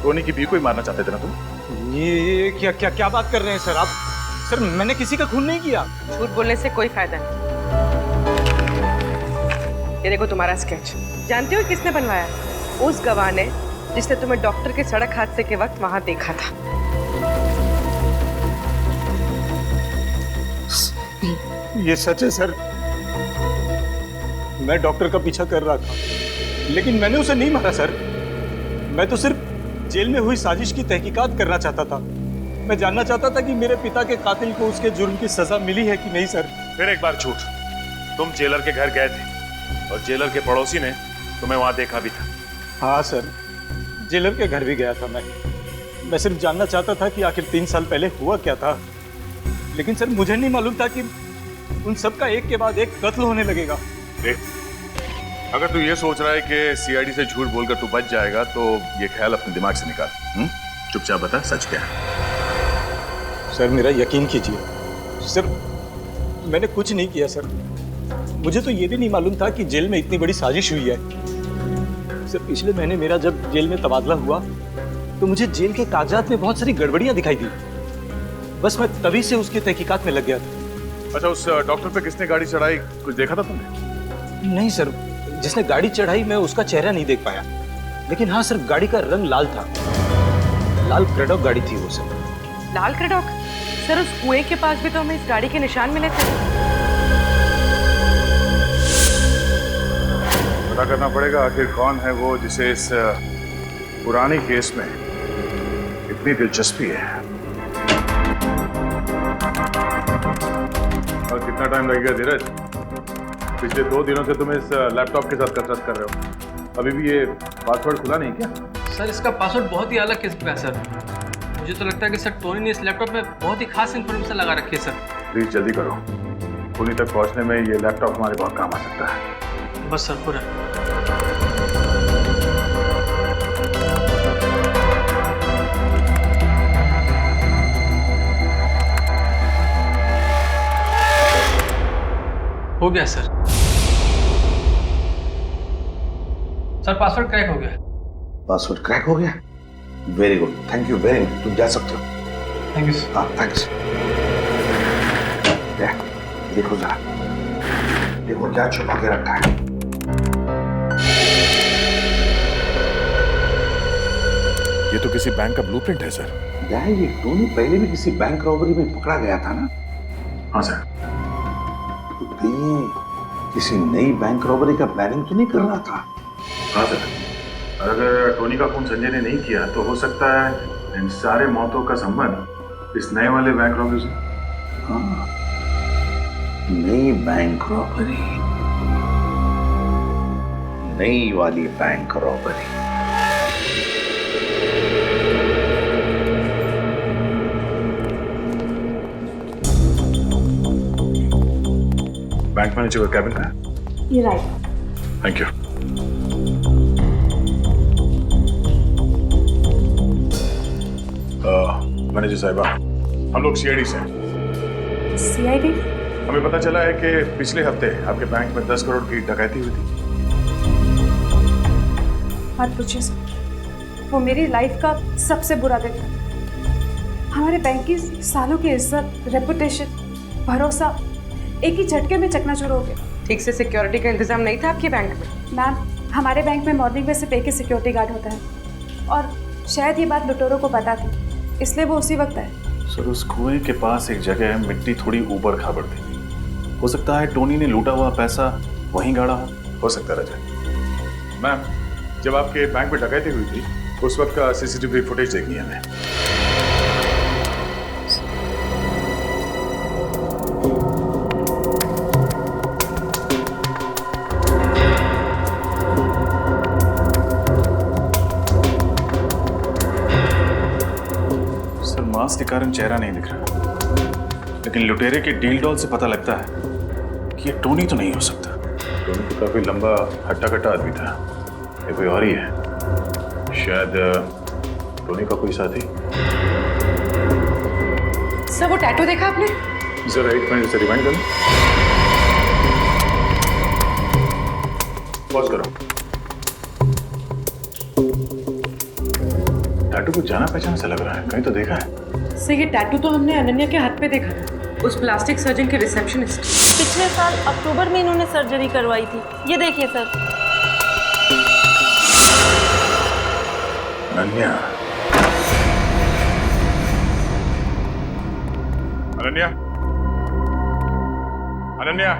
टोनी की बीवी को ही मारना चाहते थे ना तुम? ये क्या क्या क्या बात कर रहे हैं सर आप? सर मैंने किसी का खून नहीं किया। झूठ बोलने से कोई फायदा नहीं। ये देखो तुम्हारा स्केच। जानते हो किसने बनवाया? उस गवाह ने जिसने तुम्हें डॉक्टर के सड़क हादसे के वक्त वहां देखा था। ये सच है सर, मैं डॉक्टर का पीछा कर रहा था लेकिन मैंने उसे नहीं मारा सर। मैं तो सिर्फ जेल में हुई साजिश की तहकीकात करना चाहता था। मैं जानना चाहता था कि मेरे पिता के कातिल को उसके जुर्म की सजा मिली है कि नहीं सर। फिर एक बार झूठ। तुम जेलर के घर गए थे और जेलर के पड़ोसी ने तुम्हें वहां देखा भी था। हाँ सर, जेलर के घर भी गया था मैं सिर्फ जानना चाहता था कि आखिर 3 साल पहले हुआ क्या था। लेकिन सर मुझे नहीं मालूम था कि उन सब का एक के बाद एक कत्ल होने लगेगा। देख, अगर तू ये सोच रहा है कि सीआईडी से झूठ बोलकर तू बच जाएगा तो ये ख्याल अपने दिमाग से निकाल। चुपचाप बता सच क्या है। सर मेरा यकीन कीजिए सर, मैंने कुछ नहीं किया सर। मुझे तो ये भी नहीं मालूम था कि जेल में इतनी बड़ी साजिश हुई है। सर पिछले महीने मेरा जब जेल में तबादला हुआ तो मुझे जेल के कागजात में बहुत सारी गड़बड़ियां दिखाई दी। बस मैं तभी से उसकी तहकीकात में लग गया था। अच्छा, उस डॉक्टर पे किसने गाड़ी चढ़ाई, कुछ देखा था तुमने? नहीं सर, जिसने गाड़ी चढ़ाई मैं उसका चेहरा नहीं देख पाया। लेकिन हाँ सर, गाड़ी का रंग लाल था। लाल क्रेडॉक गाड़ी थी वो सर। लाल क्रेडॉक? सर उस कुएं के पास भी तो हमें इस गाड़ी के निशान मिले थे। पता करना पड़ेगा आखिर कौन है वो जिसे इस पुराने केस में इतनी दिलचस्पी है। और कितना टाइम लगेगा धीरज? पिछले 2 दिनों से तुम इस लैपटॉप के साथ कसरत कर रहे हो, अभी भी ये पासवर्ड खुला नहीं क्या? सर इसका पासवर्ड बहुत ही अलग किस्म का है सर। मुझे तो लगता है कि सर टोनी ने इस लैपटॉप में बहुत ही खास इन्फॉर्मेशन लगा रखी है सर। प्लीज जल्दी करो, टोनी तक पहुंचने में ये लैपटॉप हमारे बहुत काम आ सकता है। बस सर पूरा। हो गया सर। सर पासवर्ड क्रैक हो गया। पासवर्ड क्रैक हो गया? Very good, thank you very much. तुम जा सकते हो। Thank you sir. हाँ थैंक्स। देखो जरा, देखो क्या छुपा के रखा है। ये तो किसी बैंक का ब्लूप्रिंट है सर। क्या है ये? टोनी पहले भी किसी बैंक रॉबरी में पकड़ा गया था ना? हाँ सर। तो ये किसी नई बैंक रॉबरी का प्लानिंग तो नहीं कर रहा था? हाँ सर, अगर टोनी का खून संजय ने नहीं किया तो हो सकता है इन सारे मौतों का संबंध इस नए वाले बैंक रॉबरी से। हाँ, नई बैंक रॉबरी, नई वाली बैंक रॉबरी। बैंक मैनेजर का कैबिन है? ये राइट। Thank you. मैनेजर साहिबा, हम लोग सीआईडी से हैं। सीआईडी? हमें पता चला है कि पिछले हफ्ते आपके बैंक में 10 करोड़ की डकैती हुई थी। मत पूछिए सर, वो मेरी लाइफ का सबसे बुरा दिन था। हमारे बैंक की सालों की इज्जत, रेपुटेशन, भरोसा एक ही झटके में चकनाचूर हो गया। ठीक से सिक्योरिटी का इंतजाम नहीं था आपके बैंक में? मैम, हमारे बैंक में मॉर्निंग में सिर्फ एक ही सिक्योरिटी गार्ड होता है और शायद ये बात लुटेरों को पता थी, इसलिए वो उसी वक्त आए। सर, उस कुएं के पास एक जगह है, मिट्टी थोड़ी ऊबड़ खाबड़ थी। हो सकता है टोनी ने लूटा हुआ पैसा वहीं गाड़ा हो सकता है रजत। मैम, जब आपके बैंक में डकैती हुई थी उस वक्त का सीसीटीवी फुटेज देखनी है हमें। सर, मास्क के कारण चेहरा नहीं दिख रहा, लेकिन लुटेरे के डील डॉल से पता लगता है कि ये टोनी तो नहीं हो सकता। टोनी तो काफी लंबा हट्टा कट्टा आदमी था, ये कोई और ही है। शायद टोनी का कोई साथी। सर, वो टैटू देखा आपने? जरा एक मिनट से रिवाइंड करो। पॉज करो। टैटू को जाना पहचाना सा लग रहा है, कहीं तो देखा है। सर, ये टैटू तो हमने अनन्या के हाथ पे देखा था, उस प्लास्टिक सर्जन के रिसेप्शनिस्ट। पिछले साल अक्टूबर में इन्होंने सर्जरी करवाई थी, ये देखिए सर। अनन्या, अनन्या, अनन्या,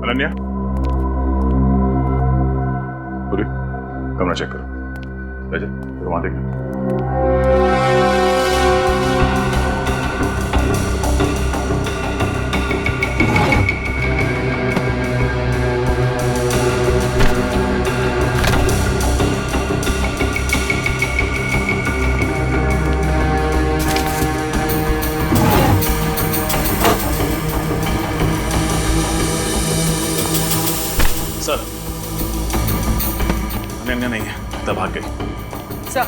अनन्या, पूरी कमरा चेक करो। रजत, वहां देखना। सर, अनन्या नहीं है, तब भाग गई। सर,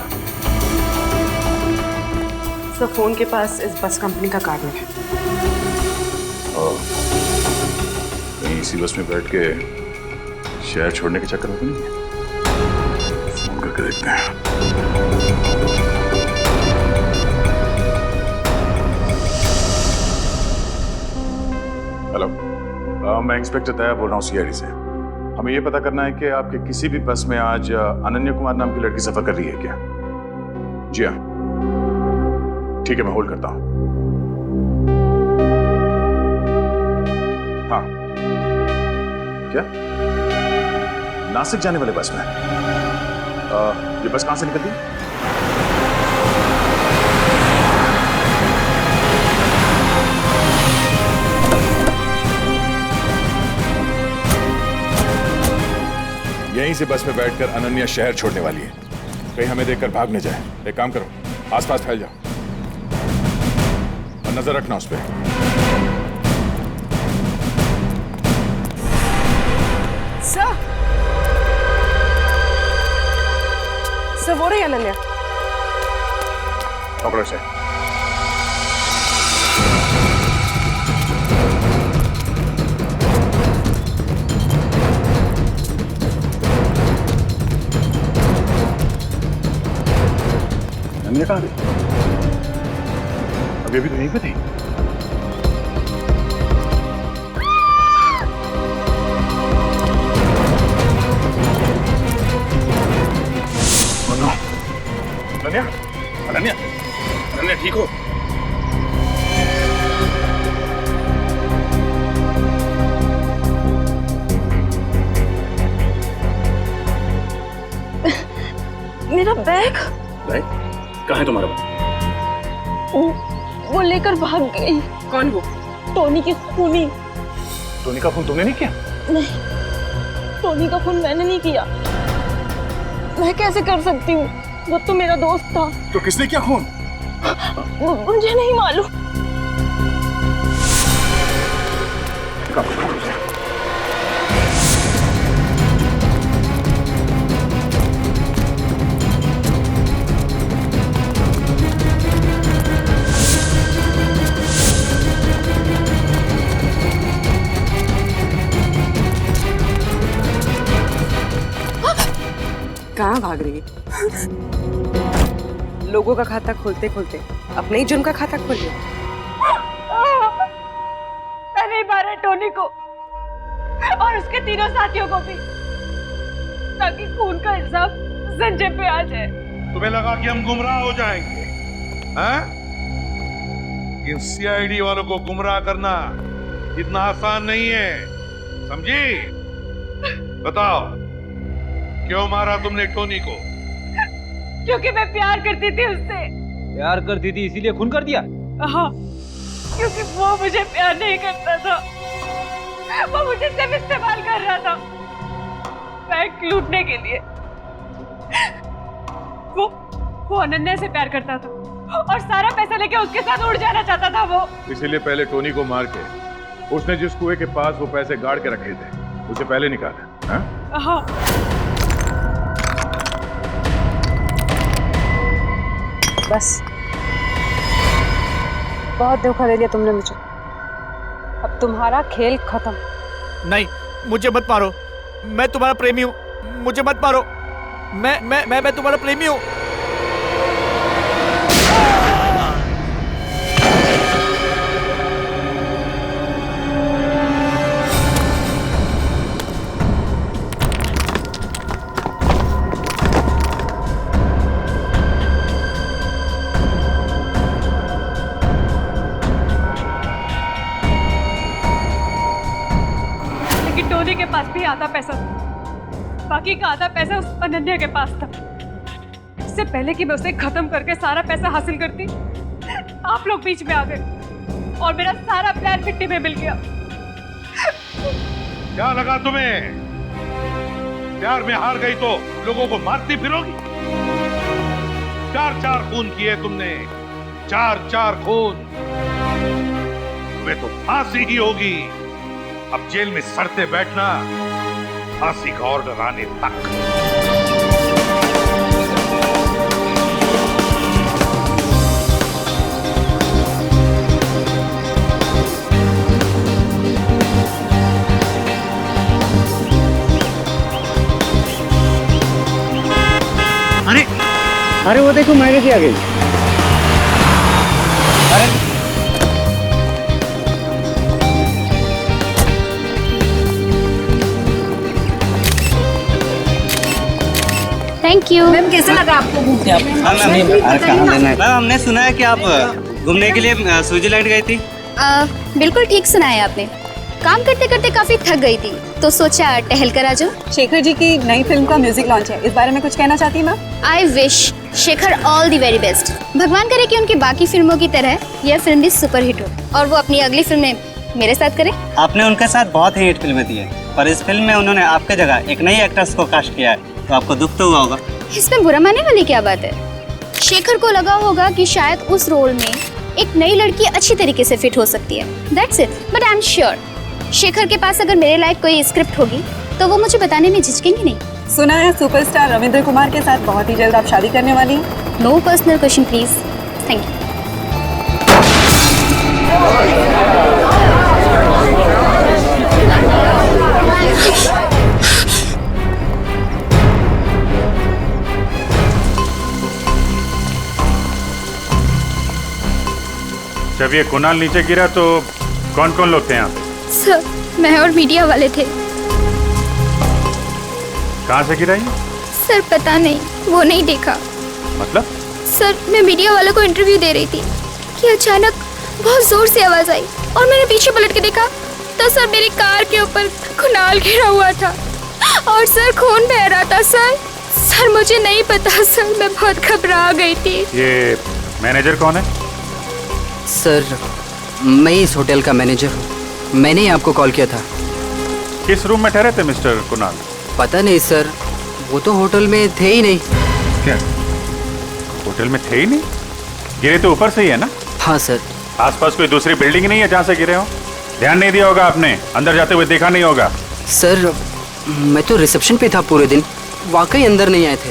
फोन के पास इस बस कंपनी का कार्ड है। और कहीं इसी बस में बैठ के शहर छोड़ने के चक्कर में तो नहीं है? फोन करके देखते हैं। हेलो, मैं इंस्पेक्टर तैयार बोल रहा हूँ सीआईडी से। हमें यह पता करना है कि आपके किसी भी बस में आज अनन्या कुमार नाम की लड़की सफर कर रही है क्या? जी हाँ, ठीक है, मैं होल्ड करता हूं। हाँ, क्या नासिक जाने वाले बस में? ये बस कहां से निकलती है? यहीं से बस में बैठकर अनन्या शहर छोड़ने वाली है। कहीं हमें देखकर भाग न जाए। एक काम करो, आसपास फैल जाओ और नजर रखना उस पर। सर, वो रही अनन्या। पकड़ो से। अनन्या कहाँ गई? अभी तो यहीं पे थी। अनन्या, अनन्या, अनन्या ठीक हो? मेरा बैग? बैग? कहाँ है तुम्हारा बैग? वो लेकर भाग गई। कौन वो? टोनी की खूनी। टोनी का खून तुमने नहीं किया? नहीं, टोनी का खून मैंने नहीं किया। मैं कैसे कर सकती हूँ? वो तो मेरा दोस्त था। तो किसने किया खून? मुझे नहीं मालूम। कहाँ भाग रही है? लोगों का खाता खोलते खोलते अपने ही जुर्म का खाता खोल लिया। मैंने ही मारा टोनी को और उसके तीनों साथियों को भी, ताकि खून का इल्जाम संजय पे आ जाए। तुम्हें लगा कि हम गुमराह हो जाएंगे? हैं? इन सीआईडी वालों को गुमराह करना इतना आसान नहीं है, समझी? बताओ, क्यों मारा तुमने टोनी को? क्योंकि मैं प्यार करती थी उससे। प्यार करती थी इसीलिए खून कर दिया? हाँ, क्योंकि वो मुझे प्यार नहीं करता था, वो मुझे सिर्फ इस्तेमाल कर रहा था बैंक लूटने के लिए। वो अनन्या से प्यार करता था और सारा पैसा लेके उसके साथ उड़ जाना चाहता था वो। इसीलिए पहले टोनी को मार के उसने जिस कुएं के पास वो पैसे गाड़ के रखे थे उसे पहले निकाला। हाँ? हाँ। बस बहुत धोखा दे दिया तुमने मुझे। अब तुम्हारा खेल खत्म। नहीं, मुझे मत मारो, मैं तुम्हारा प्रेमी हूँ, मुझे मत मारो, मैं तुम्हारा प्रेमी हूँ। टोनी के पास भी आधा पैसा था, बाकी का आधा पैसा उस अनन्या के पास था। इससे पहले कि मैं उसे खत्म करके सारा पैसा हासिल करती, आप लोग बीच में आ गए और मेरा सारा प्लान मिट्टी में मिल गया। क्या लगा तुम्हें? प्यार में हार गई तो लोगों को मारती फिरोगी? 4 खून किए तुमने, 4 खून। तुम्हें तो फांसी ही होगी। अब जेल में सड़ते बैठना फांसी का ऑर्डर आने तक। अरे वो देखो मैरिज आ गई। Thank you. मैम कैसा लगा आपको घूमने? मैम हमने सुना है कि आप घूमने के लिए स्विट्जरलैंड गई थी। बिल्कुल ठीक सुना है आपने। काम करते करते काफी थक गई थी तो सोचा टहल कर आ जाओ। शेखर जी की नई फिल्म का म्यूजिक लॉन्च है, इस बारे में कुछ कहना चाहती हैं ma'am? I wish Shekhar all the very best. भगवान करे कि उनकी बाकी फिल्मों की तरह यह फिल्म भी सुपर हिट हो और वो अपनी अगली फिल्म में मेरे साथ करे। आपने उनके साथ बहुत ही हिट फिल्में दी है, पर इस फिल्म में उन्होंने आपके जगह एक नई एक्ट्रेस को कास्ट किया है, तो आपको दुख तो हुआ होगा। इसमें बुरा मानने वाली क्या बात है? शेखर को लगा होगा कि शायद उस रोल में एक नई लड़की अच्छी तरीके से फिट हो सकती है। That's it. But I am sure Shekhar के पास अगर मेरे लायक कोई स्क्रिप्ट होगी तो वो मुझे बताने में झिझकेंगे नहीं। सुना है सुपरस्टार रविंद्र कुमार के साथ बहुत ही जल्द आप शादी करने वाली हैं। No personal question please. Thank you. जब ये कुणाल नीचे गिरा तो कौन कौन लोग थे यहाँ? सर मैं और मीडिया वाले थे। कहाँ से गिरा ये? सर पता नहीं, वो नहीं देखा। मतलब? सर मैं मीडिया वालों को इंटरव्यू दे रही थी कि अचानक बहुत जोर से आवाज आई और मैंने पीछे पलट के देखा तो सर मेरी कार के ऊपर कुणाल गिरा हुआ था और सर खून बह रहा था। सर मुझे नहीं पता सर, मैं बहुत घबरा गई थी। ये मैनेजर कौन है? सर मैं इस होटल का मैनेजर हूँ, मैंने ही आपको कॉल किया था। किस रूम में ठहरे थे मिस्टर कुणाल? पता नहीं सर, वो तो होटल में थे ही नहीं। क्या होटल में थे ही नहीं? गिरे तो ऊपर से ही है ना? हाँ सर। आसपास कोई दूसरी बिल्डिंग नहीं है जहाँ से गिरे हो? ध्यान नहीं दिया होगा आपने, अंदर जाते हुए देखा नहीं होगा। सर मैं तो रिसेप्शन पे था पूरे दिन, वाकई अंदर नहीं आए थे।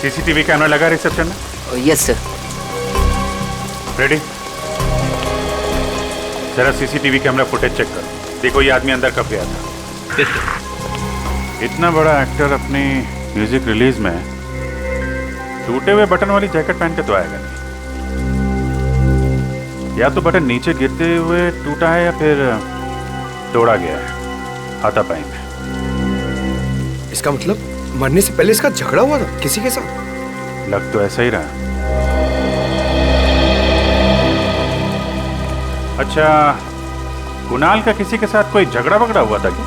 सीसीटीवी कैमरा लगा रिसेप्शन में? Yes sir. रेडी? जरा सीसीटीवी कैमरा फुटेज चेक करो, देखो ये आदमी अंदर कब गया था। इतना बड़ा एक्टर अपनी म्यूजिक रिलीज में टूटे हुए बटन वाली जैकेट पहन के तो आएगा नहीं। या तो बटन नीचे गिरते हुए टूटा है या फिर तोड़ा गया है हाथापाई में। इसका मतलब मरने से पहले इसका झगड़ा हुआ था किसी के साथ? लग तो ऐसा ही रहा। अच्छा, कुणाल का किसी के साथ कोई झगड़ा वगड़ा हुआ था क्या?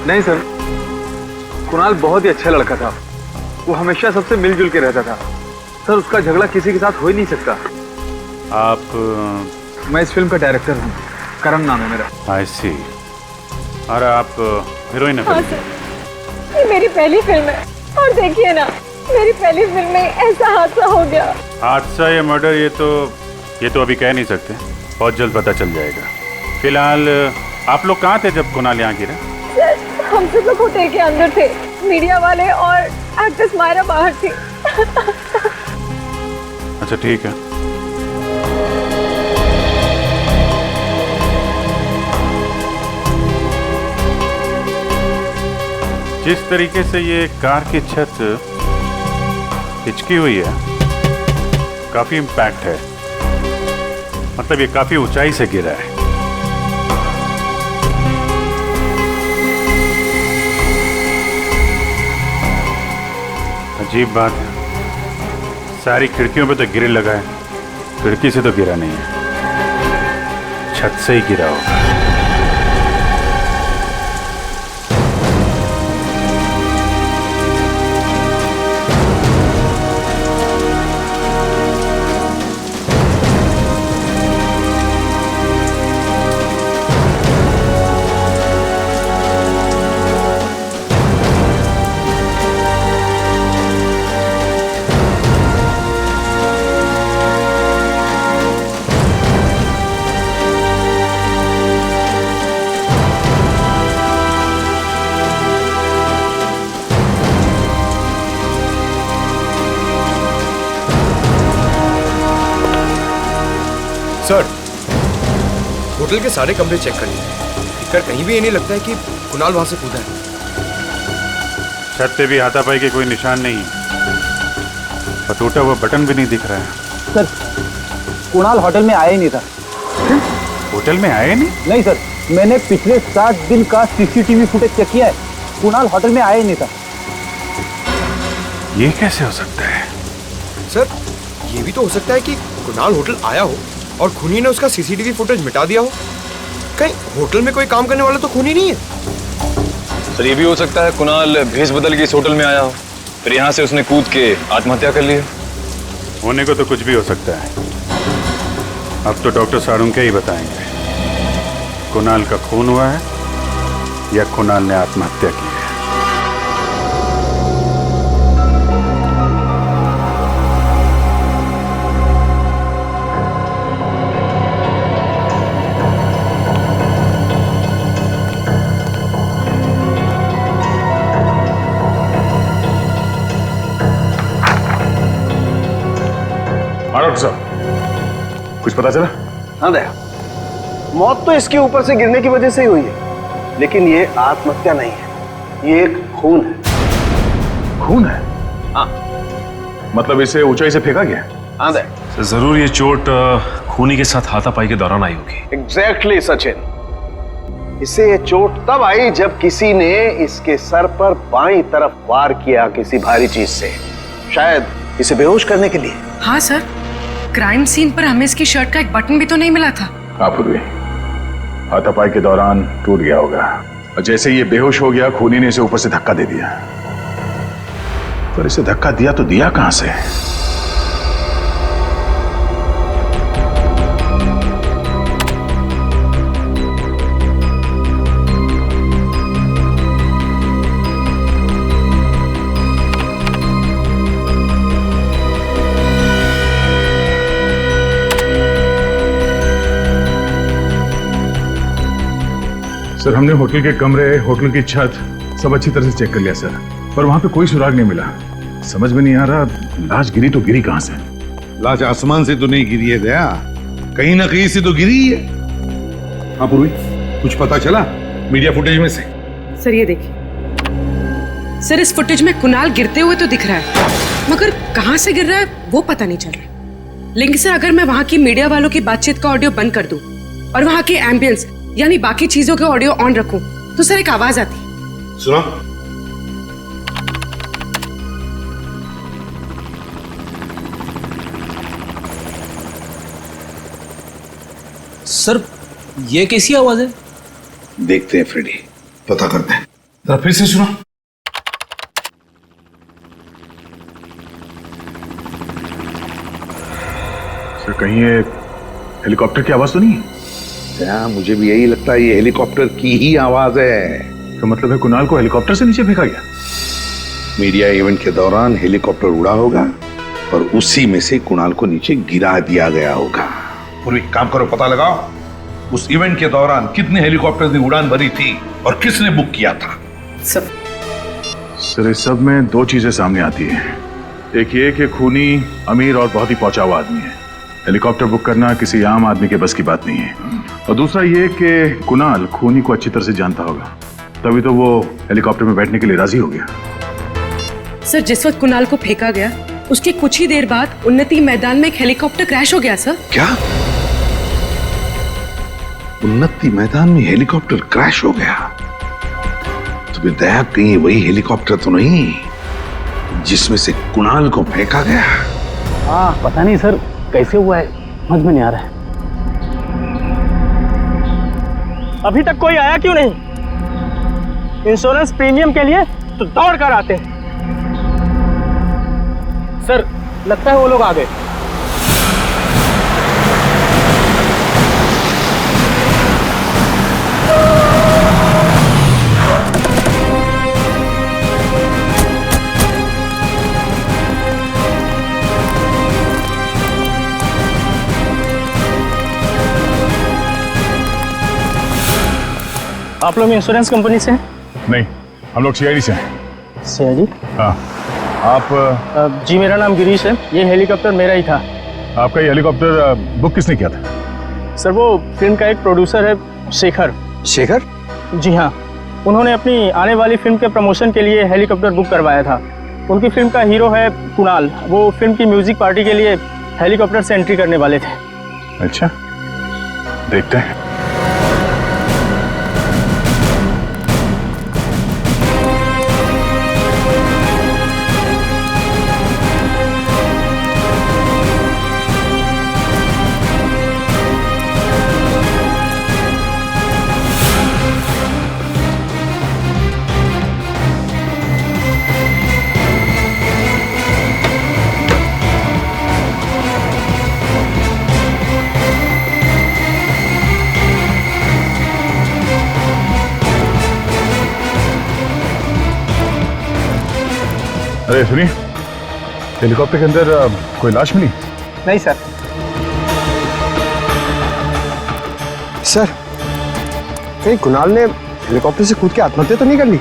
नहीं सर, कुणाल बहुत ही अच्छा लड़का था। वो हमेशा सबसे मिलजुल के रहता था। सर, उसका झगड़ा किसी के साथ हो ही नहीं सकता। आप? मैं इस फिल्म का डायरेक्टर हूँ, करण नाम है मेरा। आई सी। और आप हीरोइन है? हाँ सर, ये मेरी पहली फिल्म है और देखिए ना, मेरी पहली फिल्म में ऐसा हादसा हो गया। हादसा या मर्डर ये तो अभी कह नहीं सकते, बहुत जल्द पता चल जाएगा। फिलहाल आप लोग कहाँ थे जब कुणाल यहाँ गिरा? सर, हम सब लोग होटल के अंदर थे, मीडिया वाले और एक्ट्रेस मायरा बाहर थी। अच्छा ठीक है। जिस तरीके से ये कार की छत हिचकी हुई है, काफी इम्पैक्ट है। मतलब ये काफी ऊंचाई से गिरा है। अजीब बात है, सारी खिड़कियों पे तो ग्रिल लगा है, खिड़की से तो गिरा नहीं है, छत से ही गिरा होगा। सर, होटल के सारे कमरे चेक कर लिए, दिखकर कहीं भी ये नहीं लगता है कि कुणाल वहां से कूदा है। छत पे भी हाथापाई के कोई निशान नहीं है और टूटा हुआ बटन भी नहीं दिख रहा है। सर, कुणाल होटल में आया ही नहीं था। होटल में आया नहीं? नहीं सर, मैंने पिछले 7 दिन का सीसीटीवी फुटेज चेक किया है, कुणाल होटल में आया ही नहीं था। ये कैसे हो सकता है? सर, ये भी तो हो सकता है कि कुणाल होटल आया हो और खूनी ने उसका सीसीटीवी फुटेज मिटा दिया हो। कहीं होटल में कोई काम करने वाला तो खूनी नहीं है? सर, ये भी हो सकता है कुणाल भेष बदल के इस होटल में आया हो, फिर यहाँ से उसने कूद के आत्महत्या कर ली। होने को तो कुछ भी हो सकता है। अब तो डॉक्टर सारुंके ही बताएंगे कुणाल का खून हुआ है या कुणाल ने आत्महत्या की है। डॉक्टर साहब, कुछ पता चला? हाँ दया, मौत तो इसके ऊपर से गिरने की वजह से ही हुई है, लेकिन ये आत्महत्या नहीं है, ये एक खून है। खून है? हाँ। मतलब इसे ऊंचाई से फेंका गया? हाँ दया। जरूर ये चोट खूनी के साथ हाथापाई के दौरान आई होगी। एग्जैक्टली सचिन, इसे ये चोट तब आई जब किसी ने इसके सर पर बाईं तरफ वार किया किसी भारी चीज से, शायद इसे बेहोश करने के लिए। हाँ सर, क्राइम सीन पर हमें इसकी शर्ट का एक बटन भी तो नहीं मिला था। हाँ पूर्वी, हाथापाई के दौरान टूट गया होगा और जैसे ये बेहोश हो गया, खूनी ने इसे ऊपर से धक्का दे दिया। पर इसे धक्का दिया तो दिया कहां से? सर, हमने होटल के कमरे, होटल की छत सब अच्छी तरह से चेक कर लिया सर, पर वहां पे कोई सुराग नहीं मिला। समझ में नहीं आ रहा लाश गिरी तो गिरी कहां से? लाश आसमान से तो नहीं गिरी है दया, कहीं ना कहीं से तो गिरी है। हाँ पूर्वी, कुछ पता चला मीडिया फुटेज में से? सर ये देखिए, सर इस फुटेज में कुणाल गिरते हुए तो दिख रहा है, मगर कहाँ से गिर रहा है वो पता नहीं चल रहा। लेकिन सर अगर मैं वहाँ की मीडिया वालों की बातचीत का ऑडियो बंद कर दूं और वहाँ के एम्बियंस यानी बाकी चीजों के ऑडियो ऑन रखूं तो सर एक आवाज आती है। सुनो, सर ये कैसी आवाज है? देखते हैं फ्रेडी, पता करते हैं। जरा फिर से सुनो। सर कहीं ये हेलीकॉप्टर की आवाज तो नहीं है? क्या, मुझे भी यही लगता है, ये हेलीकॉप्टर की ही आवाज है। तो मतलब है कुणाल को हेलीकॉप्टर से नीचे फेंका गया? मीडिया इवेंट के दौरान हेलीकॉप्टर उड़ा होगा और उसी में से कुणाल को नीचे गिरा दिया गया होगा। पूर्वी काम करो, पता लगाओ उस इवेंट के दौरान कितने हेलीकॉप्टर ने उड़ान भरी थी और किसने बुक किया था। सर इस सब में दो चीजें सामने आती है। एक ये कि खूनी अमीर और बहुत ही पहुंचा हुआ आदमी है, हेलीकॉप्टर बुक करना किसी आम आदमी के बस की बात नहीं है। और दूसरा ये कि कुणाल खूनी को अच्छी तरह से जानता होगा, तभी तो वो हेलीकॉप्टर में बैठने के लिए राजी हो गया। सर जिस वक्त कुणाल को फेंका गया उसके कुछ ही देर बाद उन्नति मैदान में एक हेलीकॉप्टर क्रैश हो गया सर। क्या? उन्नति मैदान में हेलीकॉप्टर क्रैश हो गया? तो फिर दया कहीं वही हेलीकॉप्टर तो नहीं जिसमें से कुणाल को फेंका गया? हाँ पता नहीं सर कैसे हुआ है, समझ में नहीं आ रहा है। अभी तक कोई आया क्यों नहीं? इंश्योरेंस प्रीमियम के लिए तो दौड़ कर आते हैं। सर लगता है वो लोग आ गए। आप लोग इंश्योरेंस कंपनी से हैं? नहीं, हम लोग सीआईडी से हैं। सीआईडी? हाँ। आप? जी मेरा नाम गिरीश है, ये हेलीकॉप्टर मेरा ही था। आपका ये हेलीकॉप्टर बुक किसने किया था? सर वो फिल्म का एक प्रोड्यूसर है, शेखर। शेखर? जी हाँ, उन्होंने अपनी आने वाली फिल्म के प्रमोशन के लिए हेलीकॉप्टर बुक करवाया था। उनकी फिल्म का हीरो है कुणाल, वो फिल्म की म्यूजिक पार्टी के लिए हेलीकॉप्टर से एंट्री करने वाले थे। अच्छा, देखते हैं। अरे सुनिए, हेलीकॉप्टर के अंदर कोई लाश मिली? नहीं सर। सर कहीं कुणाल ने हेलीकॉप्टर से कूद के आत्महत्या तो नहीं कर ली?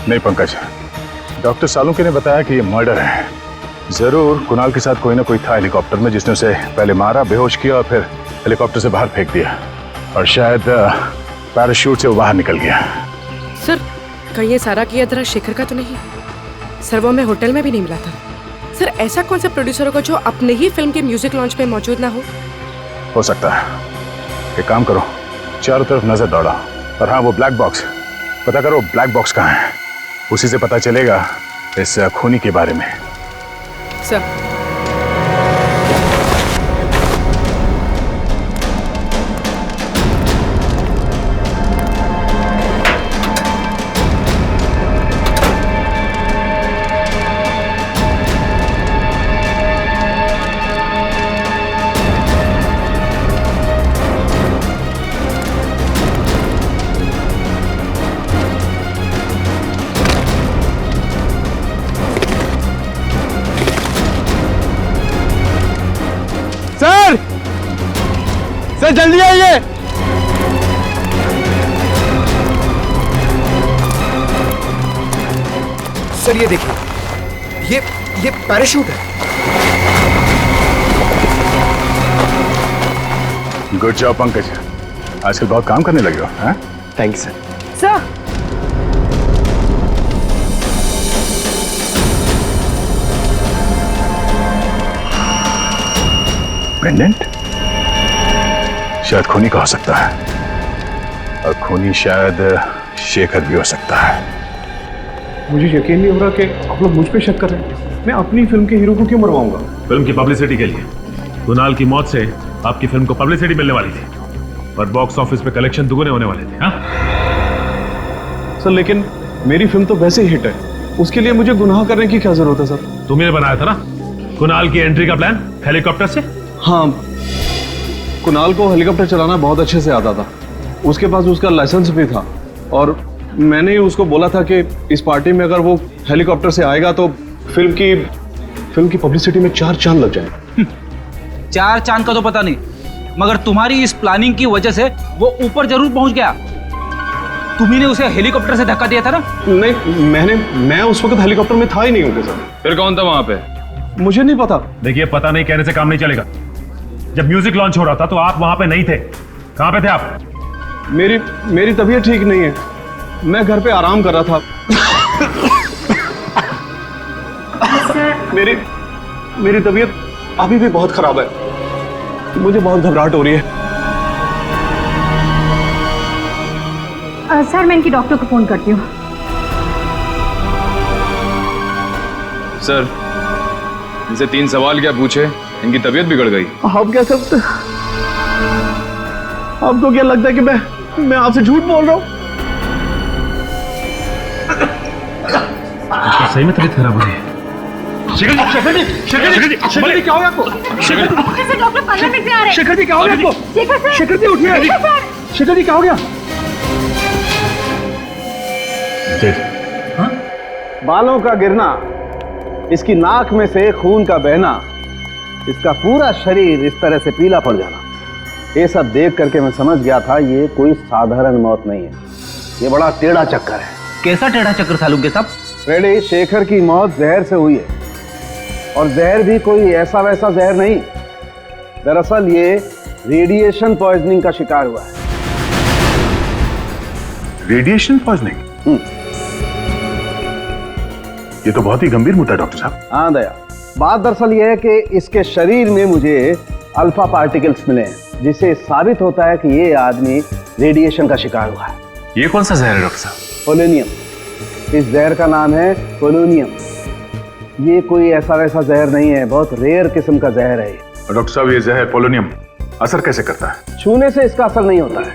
नहीं पंकज, डॉक्टर सालुंके ने बताया कि ये मर्डर है। जरूर कुणाल के साथ कोई ना कोई था हेलीकॉप्टर में जिसने उसे पहले मारा, बेहोश किया और फिर हेलीकॉप्टर से बाहर फेंक दिया और शायद पैराशूट से वो बाहर निकल गया। सर कहीं ये सारा किया तरह शेखर का तो नहीं? सर वो हमें होटल में भी नहीं मिला था। सर ऐसा कौन सा प्रोड्यूसर होगा जो अपने ही फिल्म के म्यूजिक लॉन्च पे मौजूद ना हो सकता है। एक काम करो, चारों तरफ नजर दौड़ा और हाँ वो ब्लैक बॉक्स पता करो, ब्लैक बॉक्स कहाँ है, उसी से पता चलेगा इस खूनी के बारे में। सर सर जल्दी आइए। सर ये देखिए, ये पैराशूट है। गुड जॉब पंकज, आजकल बहुत काम करने लगे हो। Thank you sir. Sir pendant शायद खूनी का हो सकता है, और खूनी शायद शेखर भी हो सकता है। मुझे यकीन नहीं हो रहा कि आप लोग मुझ पे शक कर रहे हैं। मैं अपनी फिल्म के हीरो को क्यों मरवाऊंगा? फिल्म की पब्लिसिटी के लिए। कुणाल की मौत से आपकी फिल्म को पब्लिसिटी मिलने वाली थी और बॉक्स ऑफिस पे कलेक्शन दुगने होने वाले थे। हाँ सर, लेकिन मेरी फिल्म तो वैसे ही हिट है, उसके लिए मुझे गुनाह करने की क्या जरूरत है सर? तुम्ही ने बनाया था ना कुणाल की एंट्री का प्लान हेलीकॉप्टर से। हाँ, कुणाल को हेलीकॉप्टर चलाना बहुत अच्छे से आता था, उसके पास उसका लाइसेंस भी था, और मैंने ही उसको बोला था कि इस पार्टी में अगर वो हेलीकॉप्टर से आएगा तो फिल्म की पब्लिसिटी में 4 चांद लग जाए। 4 चांद का तो पता नहीं, मगर तुम्हारी इस प्लानिंग की वजह से वो ऊपर जरूर पहुंच गया। तुम्ही ने उसे हेलीकॉप्टर से धक्का दिया था ना? नहीं, मैं उस वक्त हेलीकॉप्टर में था ही नहीं उनके साथ। फिर कौन था वहां पे? मुझे नहीं पता। देखिए, पता नहीं कहने से काम नहीं चलेगा। जब म्यूजिक लॉन्च हो रहा था तो आप वहां पे नहीं थे। कहां पे थे आप? मेरी तबीयत ठीक नहीं है, मैं घर पे आराम कर रहा था। मेरी तबीयत अभी भी बहुत खराब है, मुझे बहुत घबराहट हो रही है। सर, मैं इनकी डॉक्टर को फोन करती हूँ। सर, इनसे 3 सवाल क्या पूछे, इनकी तबीयत बिगड़ गई। आप क्या करते? आपको क्या लगता है कि मैं आपसे झूठ बोल रहा हूँ? सही में तबीयत खराब हो रही है। शेखर जी, क्या हो गया आपको? शेखर जी, क्या हो गया आपको? शेखर जी, उठिए। शेखर जी, क्या हो गया? बालों का गिरना, इसकी नाक में से खून का बहना, इसका पूरा शरीर इस तरह से पीला पड़ जाना, ये सब देख करके मैं समझ गया था ये कोई साधारण मौत नहीं है, ये बड़ा टेढ़ा चक्कर है। कैसा टेढ़ा चक्कर था लुंगे साहब? रेडी, शेखर की मौत जहर से हुई है, और जहर भी कोई ऐसा वैसा जहर नहीं। दरअसल ये रेडिएशन पॉइजनिंग का शिकार हुआ है। Radiation poisoning? ये तो बहुत ही गंभीर मुद्दा है डॉक्टर साहब। हाँ दया, बात दरअसल ये है कि इसके शरीर में मुझे अल्फा पार्टिकल्स मिले हैं, जिससे साबित होता है कि ये आदमी रेडिएशन का शिकार हुआ है। ये कौन सा जहर है डॉक्टर साहब? पोलोनियम। इस जहर का नाम है पोलोनियम। ये कोई ऐसा वैसा जहर नहीं है, बहुत रेयर किस्म का जहर है। डॉक्टर साहब, ये जहर पोलोनियम असर कैसे करता है? छूने से इसका असर नहीं होता है,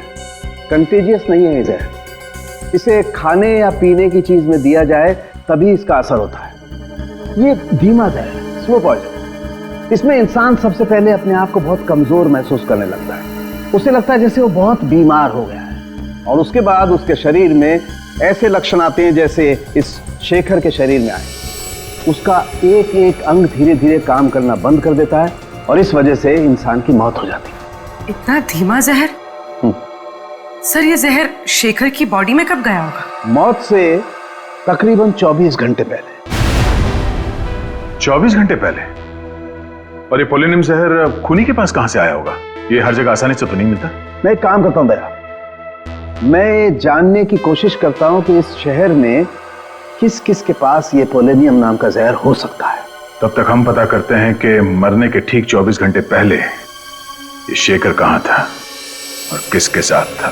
कंटेजियस नहीं है ये जहर। इसे खाने या पीने की चीज में दिया जाए तभी इसका असर होता है। ये धीमा जहर है, स्लो पॉइजन। इसमें इंसान सबसे पहले अपने आप को बहुत कमजोर महसूस करने लगता है, उसे लगता है जैसे वो बहुत बीमार हो गया है, और उसके बाद उसके शरीर में ऐसे लक्षण आते हैं जैसे इस शेखर के शरीर में आए। उसका एक एक अंग धीरे धीरे काम करना बंद कर देता है, और इस वजह से इंसान की मौत हो जाती है। इतना धीमा जहर? सर, ये जहर शेखर की बॉडी में कब गया होगा? मौत से तकरीबन 24 घंटे पहले। 24 घंटे पहले? और ये पोलोनियम जहर खूनी के पास कहां से आया होगा? ये हर जगह आसानी से तो नहीं मिलता। मैं एक काम करता हूं दया, मैं जानने की कोशिश करता हूं कि इस शहर में किस किस के पास ये पोलोनियम नाम का जहर हो सकता है। तब तक हम पता करते हैं कि मरने के ठीक 24 घंटे पहले ये शेखर कहां था और किसके साथ था।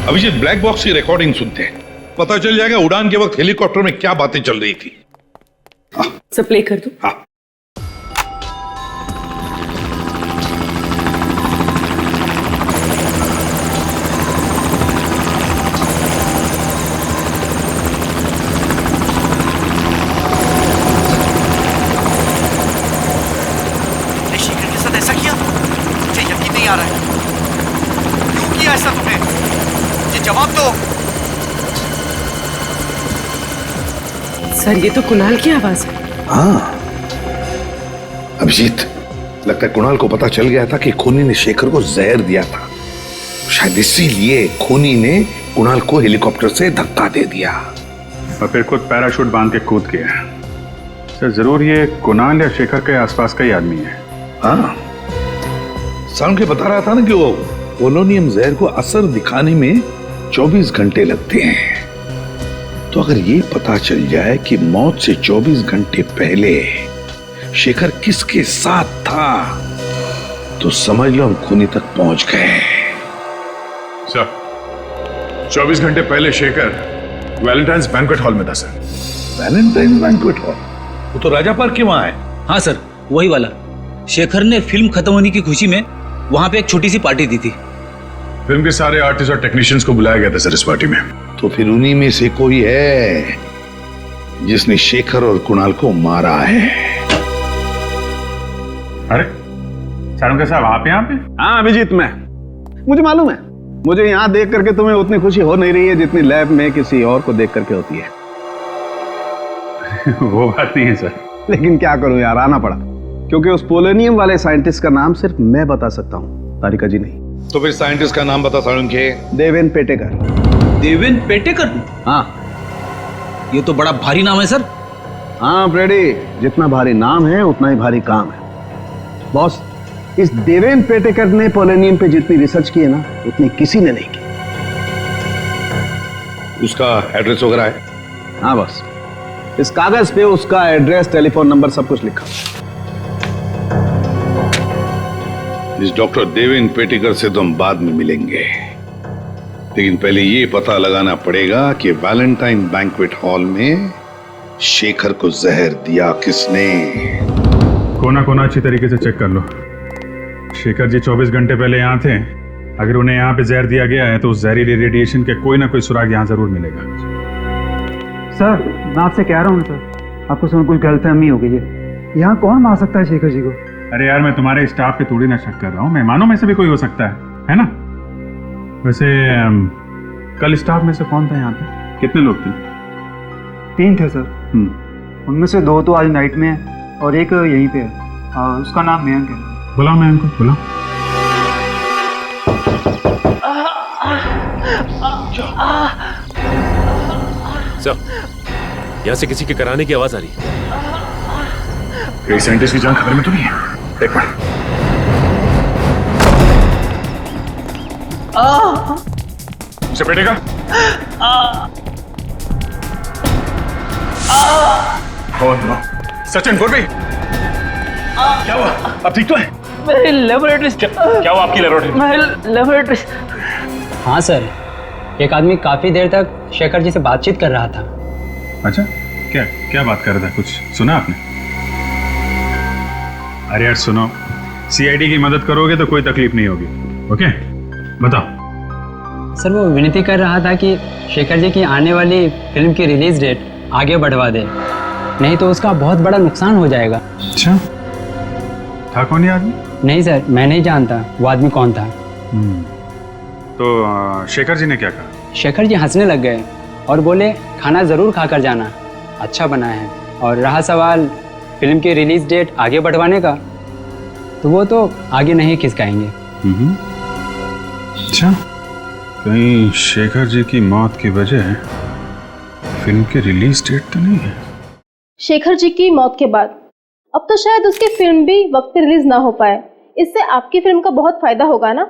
अभिजीत, ब्लैक बॉक्स की रिकॉर्डिंग सुनते हैं, पता चल जाएगा उड़ान के वक्त हेलीकॉप्टर में क्या बातें चल रही थी। सब प्ले कर दूं? हाँ। शेखर के साथ ऐसा किया? मुझे यकीन नहीं आ रहा है। क्यों किया ऐसा तुमने? मुझे जवाब दो। सर, ये तो कुणाल की आवाज है। हाँ अभिजीत, लगता है कुणाल को पता चल गया था कि खूनी ने शेखर को जहर दिया था। शायद इसीलिए खूनी ने कुणाल को हेलीकॉप्टर से धक्का दे दिया और फिर खुद पैराशूट बांध के कूद गया। सर, जरूर ये कुणाल या शेखर के आसपास का ही आदमी है। हाँ, साउंड के बता रहा था ना कि वो पोलोनियम जहर को असर दिखाने में 24 घंटे लगते हैं। तो अगर ये पता चल जाए कि मौत से 24 घंटे पहले शेखर किसके साथ था, तो समझ लो हम खूनी तक पहुंच गए। सर 24 घंटे पहले शेखर वैलेंटाइंस बैंक्वेट हॉल में था सर। Valentine's banquet hall? वो तो राजा पार्क के वहां है। हाँ सर, वही वाला। शेखर ने फिल्म खत्म होने की खुशी में वहां पे एक छोटी सी पार्टी दी थी। फिल्म के सारे आर्टिस्ट और टेक्नीशियंस को बुलाया गया था सर इस पार्टी में। तो फिर उन्हीं में से कोई है जिसने शेखर और कुणाल को मारा है। अरे चारुंका साहब आप यहाँ पे? हाँ अभिजीत, मैं मुझे मालूम है। मुझे यहाँ देख करके तुम्हें उतनी खुशी हो नहीं रही है जितनी लैब में किसी और को देख करके होती है। वो बात नहीं है सर। लेकिन क्या करूं यार, आना पड़ा, क्योंकि उस पोलोनियम वाले साइंटिस्ट का नाम सिर्फ मैं बता सकता हूँ, तारिका जी नहीं। तो फिर साइंटिस्ट का नाम बता साळुंखे। देवेन पेटेकर। देवेन पेटेकर? हाँ। ये तो बड़ा भारी नाम है सर। हाँ फ्रेडी, जितना भारी नाम है उतना ही भारी काम है। बॉस, इस देवेन पेटेकर ने पोलोनियम पे जितनी रिसर्च की है ना, उतनी किसी ने नहीं की। उसका एड्रेस वगैरह है? हाँ बॉस, इस कागज पे उसका एड्रेस, टेलीफोन नंबर सब कुछ लिखा। इस डॉक्टर देवेन पेटेकर से तो हम बाद में मिलेंगे, लेकिन पहले ये पता लगाना पड़ेगा कि वैलेंटाइन बैंक्वेट हॉल में शेखर को जहर दिया किसने। कोना कोना अच्छी तरीके से चेक कर लो। शेखर जी 24 घंटे पहले यहाँ थे। अगर उन्हें यहाँ पे जहर दिया गया है तो उस जहरीली रेडिएशन के कोई ना कोई सुराग यहाँ जरूर मिलेगा। सर मैं आपसे कह रहा हूँ सर, आपको सुन कुछ गलतफहमी हो गई है। यहाँ कौन मार सकता है शेखर जी को? अरे यार, मैं तुम्हारे स्टाफ पे थोड़ी ना शक कर रहा हूँ, मेहमानों में से भी कोई हो सकता है ना? वैसे कल स्टाफ में से कौन था यहाँ पे? कितने लोग थे? 3 थे सर। उनमें से 2 तो आज नाइट में है और एक यहीं पे है। उसका नाम मयंक है। बुलाओ मयंक को, बुलाओ। सर, यहाँ से किसी के कराने की आवाज आ रही है। कई साइंटिस्ट की जान खतरे में तो नहीं है? एक मिनट। उसे पेटेगा? Oh no. सचिन, गुरबी, क्या हुआ? अब ठीक तो है? मेरी लेबोरेटरी। क्या हुआ आपकी लेबोरेटरी? हाँ सर, एक आदमी काफी देर तक शेखर जी से बातचीत कर रहा था। अच्छा, क्या क्या बात कर रहा था? कुछ सुना आपने? अरे यार सुनो, सीआईडी की मदद करोगे तो कोई तकलीफ नहीं होगी। ओके, बताओ। सर वो विनती कर रहा था कि शेखर जी की आने वाली फिल्म की रिलीज डेट आगे बढ़वा दे, नहीं तो उसका बहुत बड़ा नुकसान हो जाएगा। अच्छा, था कौन ये आदमी? नहीं सर, मैं नहीं जानता वो आदमी कौन था। तो शेखर जी ने क्या कहा? शेखर जी हंसने लग गए और बोले खाना जरूर खाकर जाना, अच्छा बना है। और रहा सवाल फिल्म की रिलीज डेट आगे बढ़वाने का, तो वो तो आगे नहीं खिसकाएंगे। अच्छा, कहीं शेखर जी की मौत की वजह फिल्म की रिलीज डेट तो नहीं है? शेखर जी की मौत के बाद अब तो शायद उसकी फिल्म भी वक्त पे रिलीज ना हो पाए। इससे आपकी फिल्म का बहुत फायदा होगा ना?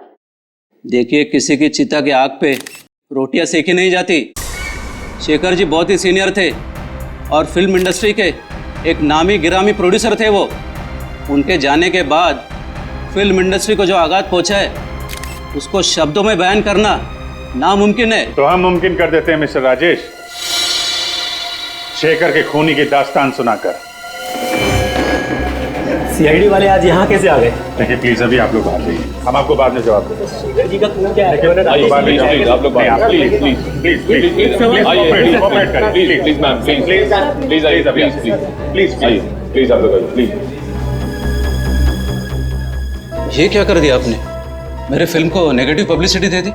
देखिए, किसी की चिता की आग पे रोटियां सेकी नहीं जाती। शेखर जी बहुत ही सीनियर थे और फिल्म इंडस्ट्री के एक नामी गिरामी प्रोड्यूसर थे वो। उनके जाने के बाद फिल्म इंडस्ट्री को जो आघात पहुंचा है उसको शब्दों में बयान करना नामुमकिन है। तो हम मुमकिन कर देते हैं मिस्टर राजेश, शेखर के खूनी की दास्तान सुनाकर। सीआईडी वाले आज यहाँ कैसे आ गए? देखिए प्लीज, अभी आप लोग बाहर जाइए, हम आपको बाद में जवाब देंगे। शेखर जी का खून क्या है? आप लोग ये क्या कर दिया आपने? मेरे फिल्म को नेगेटिव पब्लिसिटी दे दी।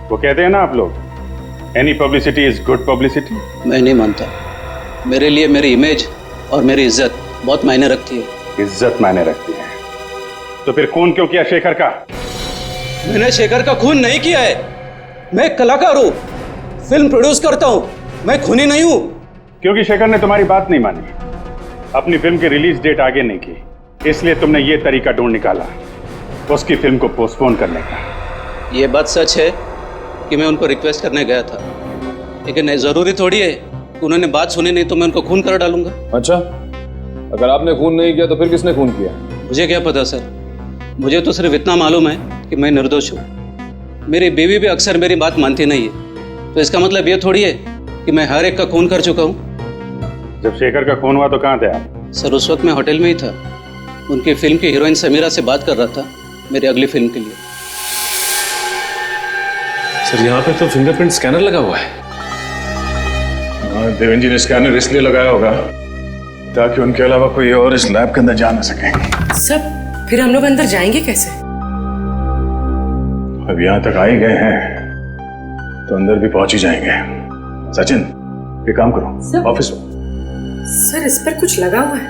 वो कहते हैं ना आप लोग, any publicity is good publicity. मैं नहीं मानता। मेरे लिए मेरी इमेज और मेरी इज्जत बहुत मायने रखती है। इज्जत मायने रखती है तो फिर खून क्यों किया शेखर का? मैंने शेखर का खून नहीं किया है। मैं एक कलाकार हूँ, फिल्म प्रोड्यूस करता हूँ, मैं खूनी नहीं हूँ। क्योंकि शेखर ने तुम्हारी बात नहीं मानी, अपनी फिल्म की रिलीज डेट आगे नहीं की, इसलिए तुमने ये तरीका ढूंढ निकाला उसकी फिल्म को पोस्टपोन करने का। ये बात सच है कि मैं उनको रिक्वेस्ट करने गया था, लेकिन जरूरी थोड़ी है कि उन्होंने बात सुनी नहीं तो मैं उनको खून कर डालूंगा। अच्छा, अगर आपने खून नहीं किया तो फिर किसने खून किया? मुझे क्या पता सर, मुझे तो सिर्फ इतना मालूम है कि मैं निर्दोष हूँ। मेरी बीवी भी अक्सर मेरी बात मानती नहीं है, तो इसका मतलब ये थोड़ी है कि मैं हर एक का खून कर चुका हूँ। जब शेखर का खून हुआ तो कहाँ थे आप? सर उस वक्त मैं होटल में ही था। उनकी फिल्म की हीरोइन समीरा से बात कर रहा था मेरी अगली फिल्म के लिए। सर यहाँ पे तो फिंगरप्रिंट स्कैनर लगा हुआ है। देवेंद्र जी ने स्कैनर इसलिए लगाया होगा ताकि उनके अलावा कोई और इस लैब के अंदर जा ना सके। सब फिर हम लोग अंदर जाएंगे कैसे? अब यहाँ तक आ ही गए हैं तो अंदर भी पहुंच ही जाएंगे। सचिन एक काम करो, ऑफिस में। सर इस पर कुछ लगा हुआ है।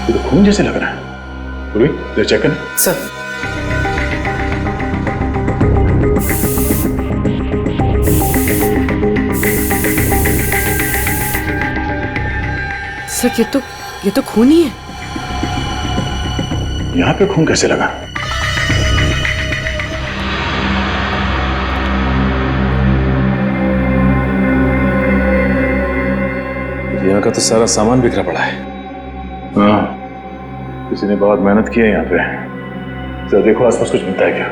ये तो खून जैसे लग रहा है। पूरी जरा चेक कर। सर सर ये तो खून ही है। यहाँ पे खून कैसे लगा? यहाँ का तो सारा सामान बिखरा पड़ा है। हाँ, किसी ने बहुत मेहनत की है यहाँ पे। जरा देखो आसपास कुछ मिलता है क्या?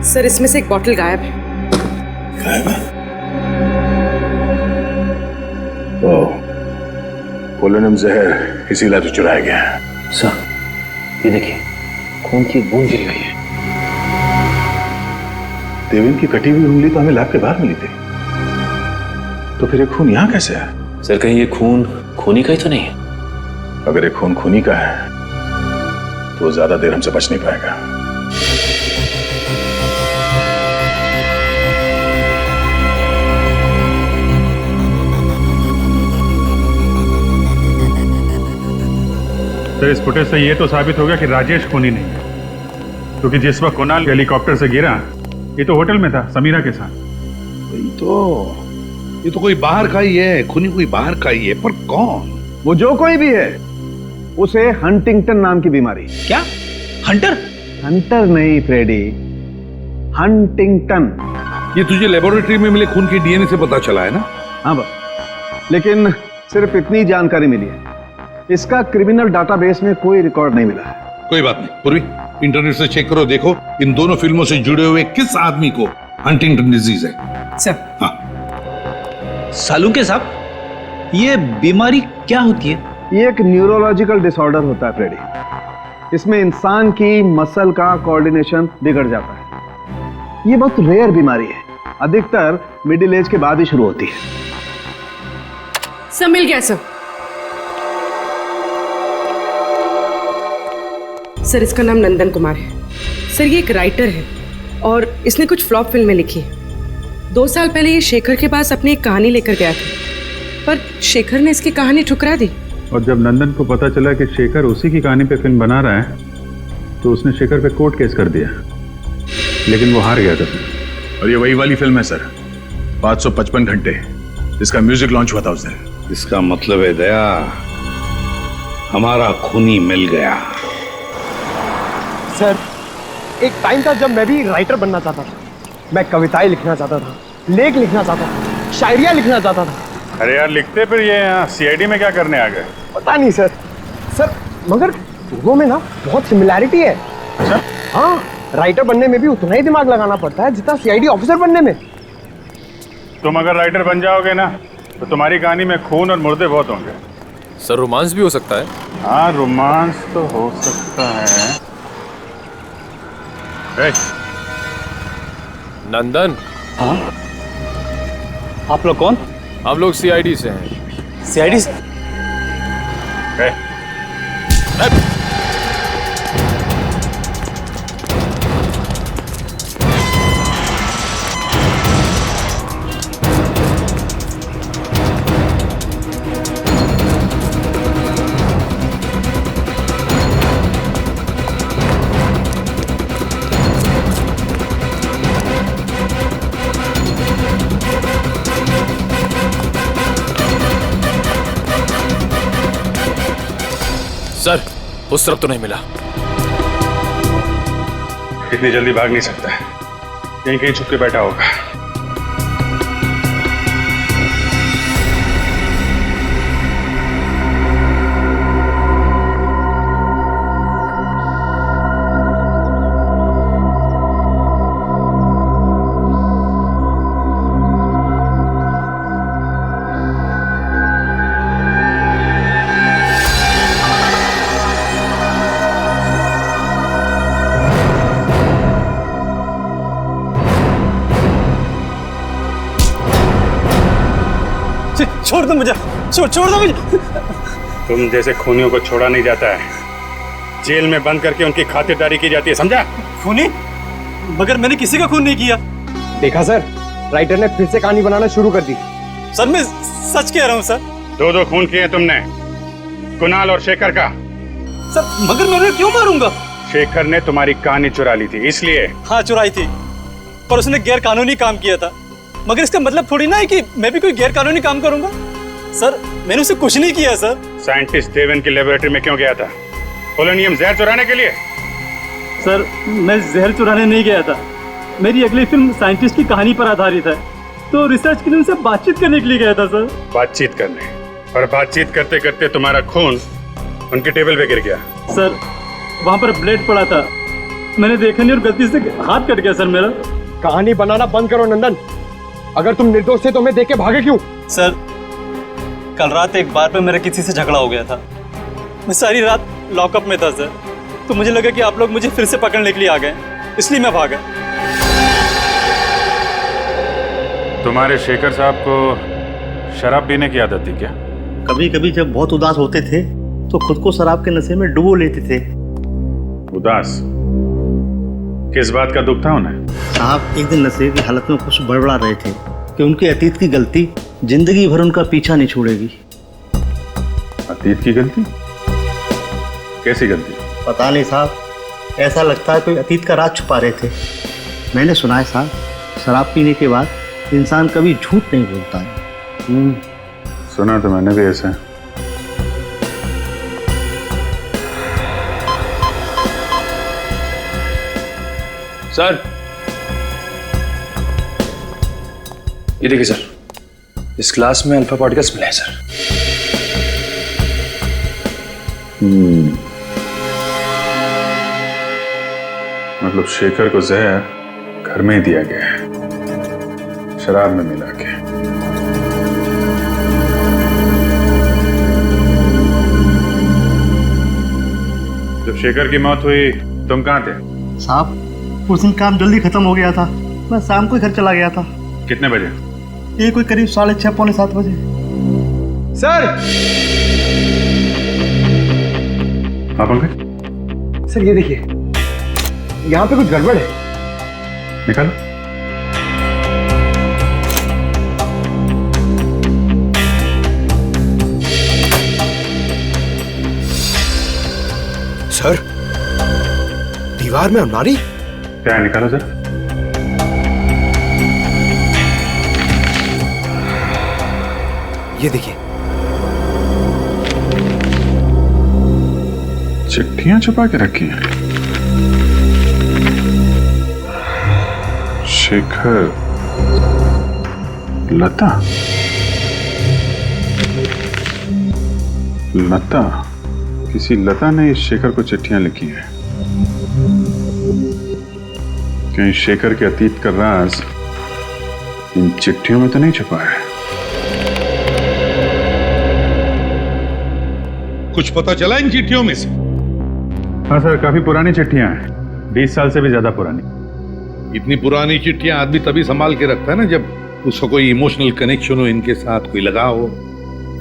सर इसमें से एक बॉटल गायब है। गायब है? ओह, पोलोनियम जहर इसी लैब से चुराया गया है। सर ये देखिए, खून की बूंद गिरी हुई है। देवेंद्र की कटी हुई उंगली तो हमें लैब के बाहर मिली थी, तो फिर ये खून यहाँ कैसे है? सर कहीं ये खून खूनी का ही तो नहीं है? अगर ये खून खूनी का है तो वो ज्यादा देर हमसे बच नहीं पाएगा। सर इस फुटेज से ये तो साबित हो गया कि राजेश खूनी नहीं है, क्योंकि जिस वक्त कुणाल हेलीकॉप्टर से गिरा ये तो होटल में था समीरा के साथ। ये तो कोई बाहर का ही है, खूनी कोई बाहर का ही है, पर कौन? वो जो कोई भी है, उसे हंटिंगटन नाम की बीमारी। क्या? हंटर? हंटर नहीं फ्रेडी, हंटिंगटन। ये तुझे लेबोरेटरी में मिले खून के डीएनए से पता चला है ना? हाँ बस, लेकिन सिर्फ इतनी जानकारी मिली है, इसका क्रिमिनल डाटाबेस में कोई रिकॉर्ड नहीं मिला है। कोई बात नहीं पूर्वी, इंटरनेट से चेक करो, देखो इन दोनों फिल्मों से जुड़े हुए किस आदमी को हंटिंगटन डिजीज है। सर हाँ सालुंके साहब, ये बीमारी क्या होती है? ये एक न्यूरोलॉजिकल डिसऑर्डर होता है फ्रेडी। इसमें इंसान की मसल का कोऑर्डिनेशन बिगड़ जाता है। ये बहुत रेयर बीमारी है, अधिकतर मिडिल एज के बाद ही शुरू होती है। सब मिल गया सब। सर इसका नाम नंदन कुमार है। सर ये एक राइटर है और इसने कुछ फ्लॉप फिल्में लिखी है। 2 साल पहले ये शेखर के पास अपनी एक कहानी लेकर गया था, पर शेखर ने इसकी कहानी ठुकरा दी। और जब नंदन को पता चला कि शेखर उसी की कहानी पे फिल्म बना रहा है, तो उसने शेखर पे कोर्ट केस कर दिया, लेकिन वो हार गया था। और ये वही वाली फिल्म है सर, 555 घंटे, इसका म्यूजिक लॉन्च हुआ था उस दिन। इसका मतलब है दया, हमारा खूनी मिल गया। सर एक टाइम था जब मैं भी राइटर बनना चाहता था। मैं कविताएं लिखना चाहता था, लेख लिखना चाहता था, शायरियाँ लिखना चाहता था। अरे यार लिखते फिर ये यहाँ सीआईडी में क्या करने आ गए? पता नहीं सर। सर मगर दोनों में ना बहुत सिमिलैरिटी है। अच्छा? हाँ, राइटर बनने में भी उतना ही दिमाग लगाना पड़ता है जितना सीआईडी ऑफिसर बनने में। तुम अगर राइटर बन जाओगे ना तो तुम्हारी कहानी में खून और मुर्दे बहुत होंगे। सर रोमांस भी हो सकता है? हाँ रोमांस तो हो सकता है। नंदन। हाँ? आप लोग कौन? हम लोग सीआईडी से हैं। सीआईडी से? सर, उस तरफ तो नहीं मिला। इतनी जल्दी भाग नहीं सकता, कहीं कहीं छुप के बैठा होगा। छोड़ दो मुझे, छोड़ दो मुझे। तुम जैसे खूनियों को छोड़ा नहीं जाता है, जेल में बंद करके उनकी खातिरदारी की जाती है, समझा? खूनी? मगर मैंने किसी का खून नहीं किया। देखा सर, राइटर ने फिर से कहानी बनाना शुरू कर दी। सर मैं सच कह रहा हूँ सर। दो खून किए तुमने, कुणाल और शेखर का। सर मगर मैं उन्हें क्यों मारूंगा? शेखर ने तुम्हारी कहानी चुरा ली थी इसलिए। हाँ चुराई थी, पर उसने गैर कानूनी काम किया था। मगर इसका मतलब थोड़ी ना है कि मैं भी कोई गैर कानूनी काम करूंगा। सर मैंने उसे कुछ नहीं किया सर। साइंटिस्ट देवन की लेबोरेटरी में क्यों गया था? पोलोनियम जहर चुराने के लिए? सर मैं जहर चुराने नहीं गया था, मेरी अगली फिल्म साइंटिस्ट की कहानी पर आधारित है, तो रिसर्च के लिए उनसे बातचीत करने के लिए गया था सर। बातचीत करने? और बातचीत करते करते तुम्हारा खून उनके टेबल पे गिर गया। सर वहाँ पर ब्लेड पड़ा था, मैंने देखा नहीं और गलती से हाथ कट गया सर मेरा। कहानी बनाना बंद करो नंदन, अगर तुम निर्दोष थे तो मैं देख के भागे क्यों? सर कल रात एक बार पे मेरा किसी से झगड़ा हो गया था, मैं सारी रात लॉकअप में था सर, तो मुझे लगा कि आप लोग मुझे फिर से पकड़ने के लिए आ गए, इसलिए मैं भागा। तुम्हारे शेखर साहब को शराब पीने की आदत थी क्या? कभी कभी जब बहुत उदास होते थे तो खुद को शराब के नशे में डुबो लेते थे। उदास? किस बात का दुख था उन्हें? साहब एक दिन नशे की हालत में कुछ बड़बड़ा रहे थे कि उनके अतीत की गलती जिंदगी भर उनका पीछा नहीं छोड़ेगी। अतीत की गलती? कैसी गलती? पता नहीं साहब, ऐसा लगता है कोई अतीत का राज छुपा रहे थे। मैंने सुना है साहब, शराब पीने के बाद इंसान कभी झूठ नहीं बोलता है। सुना तो मैंने भी ऐसा। सर ये देखिए सर, इस क्लास में अल्फा पार्टिकल्स मिले हैं सर। मतलब शेखर को जहर घर में ही दिया गया है, शराब में मिला के। जब शेखर की मौत हुई तुम कहाँ थे? साहब उस दिन काम जल्दी खत्म हो गया था, मैं शाम को घर चला गया था। कितने बजे? ये कोई करीब 6:30 पौने 7 बजे। सर! हाँ पंकज? सर ये देखिए, यहाँ पे कुछ गड़बड़ है। निकालो। सर दीवार में अलमारी? क्या है, निकालो जरा। ये देखिए, चिट्ठियां छुपा के रखी हैं। शेखर, लता, लता, किसी लता ने इस शेखर को चिट्ठियां लिखी हैं। कहीं शेखर के अतीत का राज इन चिट्ठियों में तो नहीं छुपा है? कुछ पता चला इन चिट्ठियों में से? हाँ सर, काफी पुरानी चिट्ठियां हैं, 20 साल से भी ज्यादा पुरानी। इतनी पुरानी चिट्ठियां आदमी तभी संभाल के रखता है ना जब उसका कोई इमोशनल कनेक्शन हो, इनके साथ कोई लगाव हो।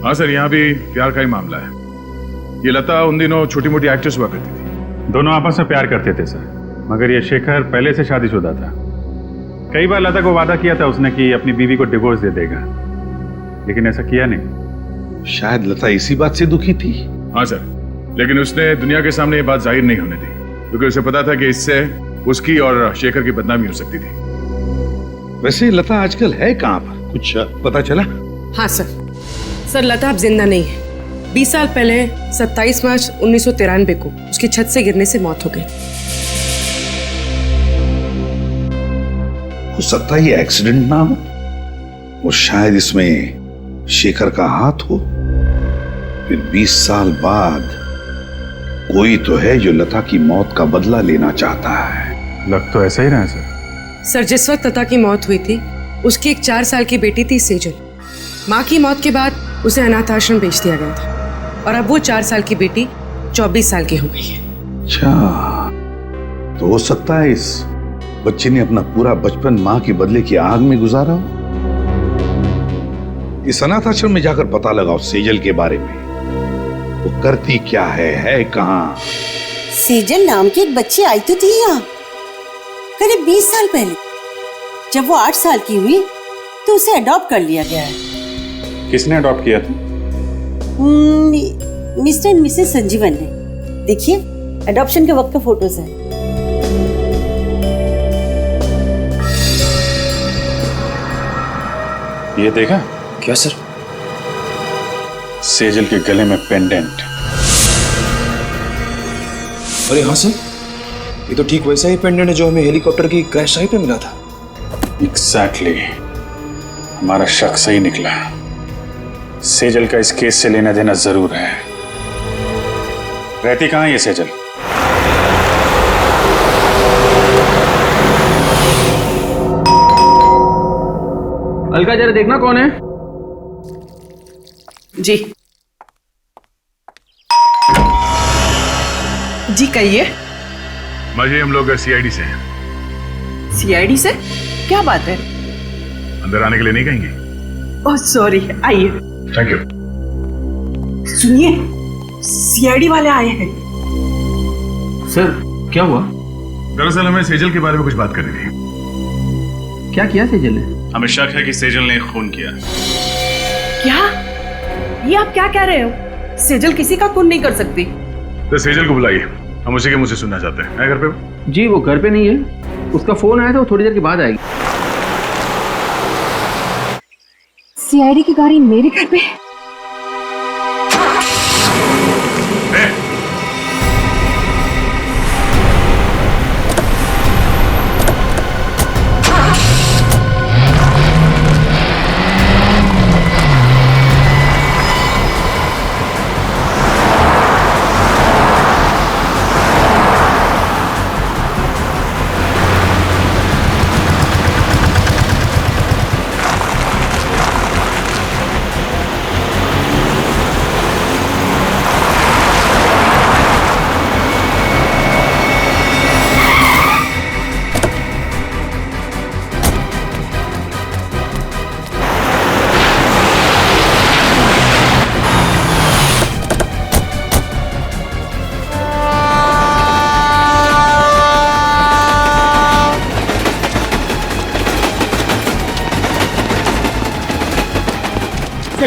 हाँ सर, यहाँ भी प्यार का ही मामला है। ये लता उन दिनों छोटी मोटी एक्ट्रेस हुआ करती थी। दोनों आपस में प्यार करते थे सर, मगर ये शेखर पहले से शादीशुदा था। कई बार लता को वादा किया था उसने कि अपनी बीवी को डिवोर्स दे देगा, लेकिन ऐसा किया नहीं। शायद लता इसी बात से दुखी थी। हाँ सर, लेकिन उसने दुनिया के सामने ये बात जाहिर नहीं होने दी, क्योंकि उसे पता था कि इससे उसकी और शेखर की बदनामी हो सकती थी। वैसे लता आजकल है कहाँ पर, कुछ पता चला? हाँ सर, लता अब जिंदा नहीं है। 20 साल पहले 27 मार्च 1993 को उसकी छत से गिरने से मौत हो गई। हो सकता है ये एक्सीडेंट ना हो, और शायद इसमें शेखर का हाथ हो। फिर 20 साल बाद कोई तो है जो लता की मौत का बदला लेना चाहता है। लग तो ऐसा ही रहा है सर, जिस वक्त लता की मौत हुई थी उसकी एक 4 साल की बेटी थी सेजल। माँ की मौत के बाद उसे अनाथ आश्रम भेज दिया गया था, और अब वो 4 साल की बेटी 24 साल की हो गई है। अच्छा, तो हो सकता है इस बच्चे ने अपना पूरा बचपन माँ के बदले की आग में गुजारा हो। इस अनाथ आश्रम में जाकर पता लगाओ सेजल के बारे में, वो करती क्या है कहाँ। सेजल नाम की एक बच्ची आई तो थी यहाँ करीब 20 साल पहले। जब वो 8 साल की हुई तो उसे अडॉप्ट कर लिया गया है। किसने अडॉप्ट किया था? मिस्टर एंड मिसेस संजीवन ने। देखिए, अडॉप्शन के वक्त का फोटोज है। ये देखा? क्या सर? सेजल के गले में पेंडेंट। अरे हाँ सर, ये तो ठीक वैसा ही पेंडेंट है जो हमें हेलीकॉप्टर की क्रैश साइट पे मिला था। एग्जैक्टली, हमारा शक सही निकला। सेजल का इस केस से लेना देना जरूर है। रहती कहाँ है ये सेजल? अलका जरा देखना कौन है। जी जी कहिए। माजी, हम लोग सीआईडी से हैं। सीआईडी से? क्या बात है? अंदर आने के लिए नहीं कहेंगे? ओह सॉरी, आइए। Thank you. सुनिए, सीआईडी वाले आए हैं। सर, क्या हुआ? दरअसल हमें सेजल के बारे में कुछ बात करनी थी। क्या किया सेजल ने? हमें शक है कि सेजल ने खून किया। क्या? ये आप क्या कह रहे हो? सेजल किसी का खून नहीं कर सकती। तो सेजल को बुलाइए, हम उसी के मुंह से सुनना चाहते हैं। घर पे? जी, वो घर पे नहीं है। उसका फोन आया था, वो थोड़ी देर के बाद आएगी। सीआईडी की गाड़ी मेरे घर पे?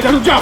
रुक जाओ।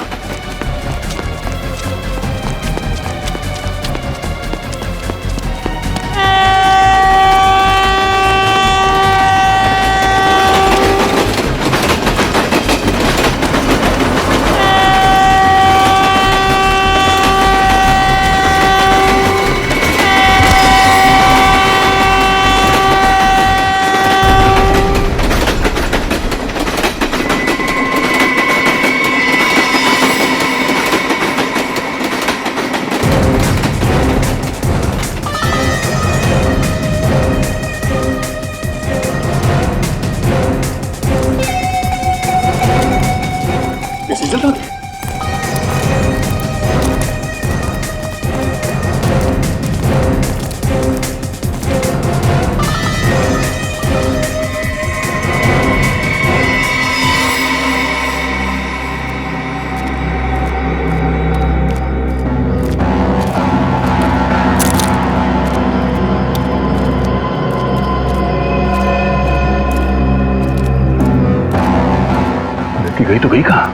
गई तो गई कहाँ?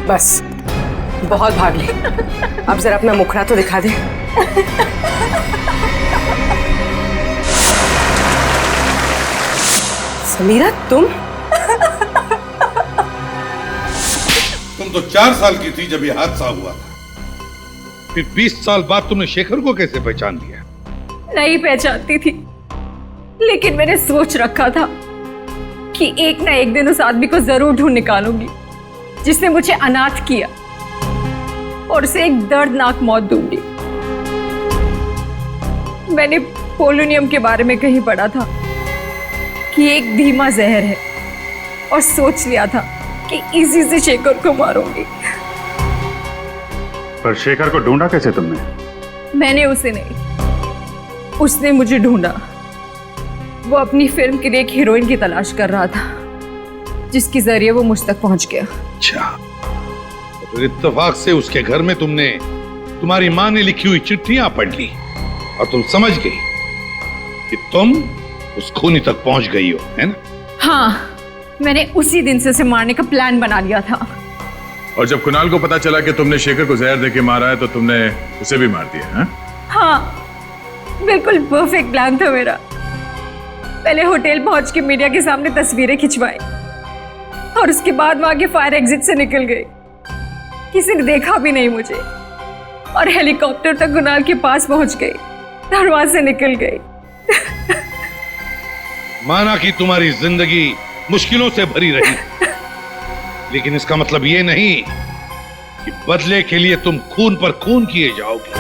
बस बहुत भाग ली, अब जरा अपना मुखड़ा तो दिखा दे। समीरा तुम तो 4 साल की थी जब ये हादसा हुआ था। फिर 20 साल बाद तुमने शेखर को कैसे पहचान लिया? नहीं पहचानती थी, लेकिन मैंने सोच रखा था कि एक ना एक दिन उस आदमी को जरूर ढूंढ निकालूंगी जिसने मुझे अनाथ किया और उसे एक दर्दनाक मौत दूंगी। मैंने पोलोनियम के बारे में कहीं पढ़ा था कि एक धीमा जहर है और सोच लिया था कि इसी से शेखर को मारूंगी। पर शेखर को ढूंढा कैसे तुमने? मैंने उसे नहीं, उसने मुझे ढूंढा। वो अपनी फिल्म के लिए एक हीरोइन की तलाश कर रहा था जिसके जरिए वो मुझ तक पहुंच गया। अच्छा, तो फिर इत्तेफाक से उसके घर में तुमने तुम्हारी माँ ने लिखी हुई चिट्ठियां पढ़ ली और तुम समझ गई कि तुम उस खूनी तक पहुंच गई हो, है ना? हाँ, मैंने उसी दिन से उसे मारने का प्लान बना लिया था। और जब कुणाल को पता चला कि तुमने शेखर को जहर देके मारा है तो तुमने उसे भी मार दिया, हैं? हाँ, बिल्कुल परफेक्ट प्लान था मेरा। पहले होटल पहुंच के मीडिया के सामने तस्वीरें खिंचवाई और उसके बाद वहां के फायर एग्जिट से निकल गई। किसी ने देखा भी नहीं मुझे और हेलीकॉप्टर तक कुणाल के पास पहुंच गई और वहां से निकल गई। माना कि तुम्हारी जिंदगी मुश्किलों से भरी रही, लेकिन इसका मतलब ये नहीं कि बदले के लिए तुम खून पर खून किए जाओगे।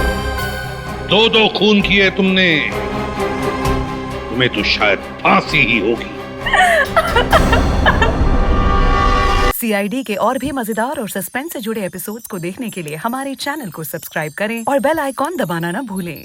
2 खून किए तुमने, तुम्हें तो शायद फांसी ही होगी। CID के और भी मजेदार और सस्पेंस से जुड़े एपिसोड्स को देखने के लिए हमारे चैनल को सब्सक्राइब करें और बेल आइकॉन दबाना ना भूलें।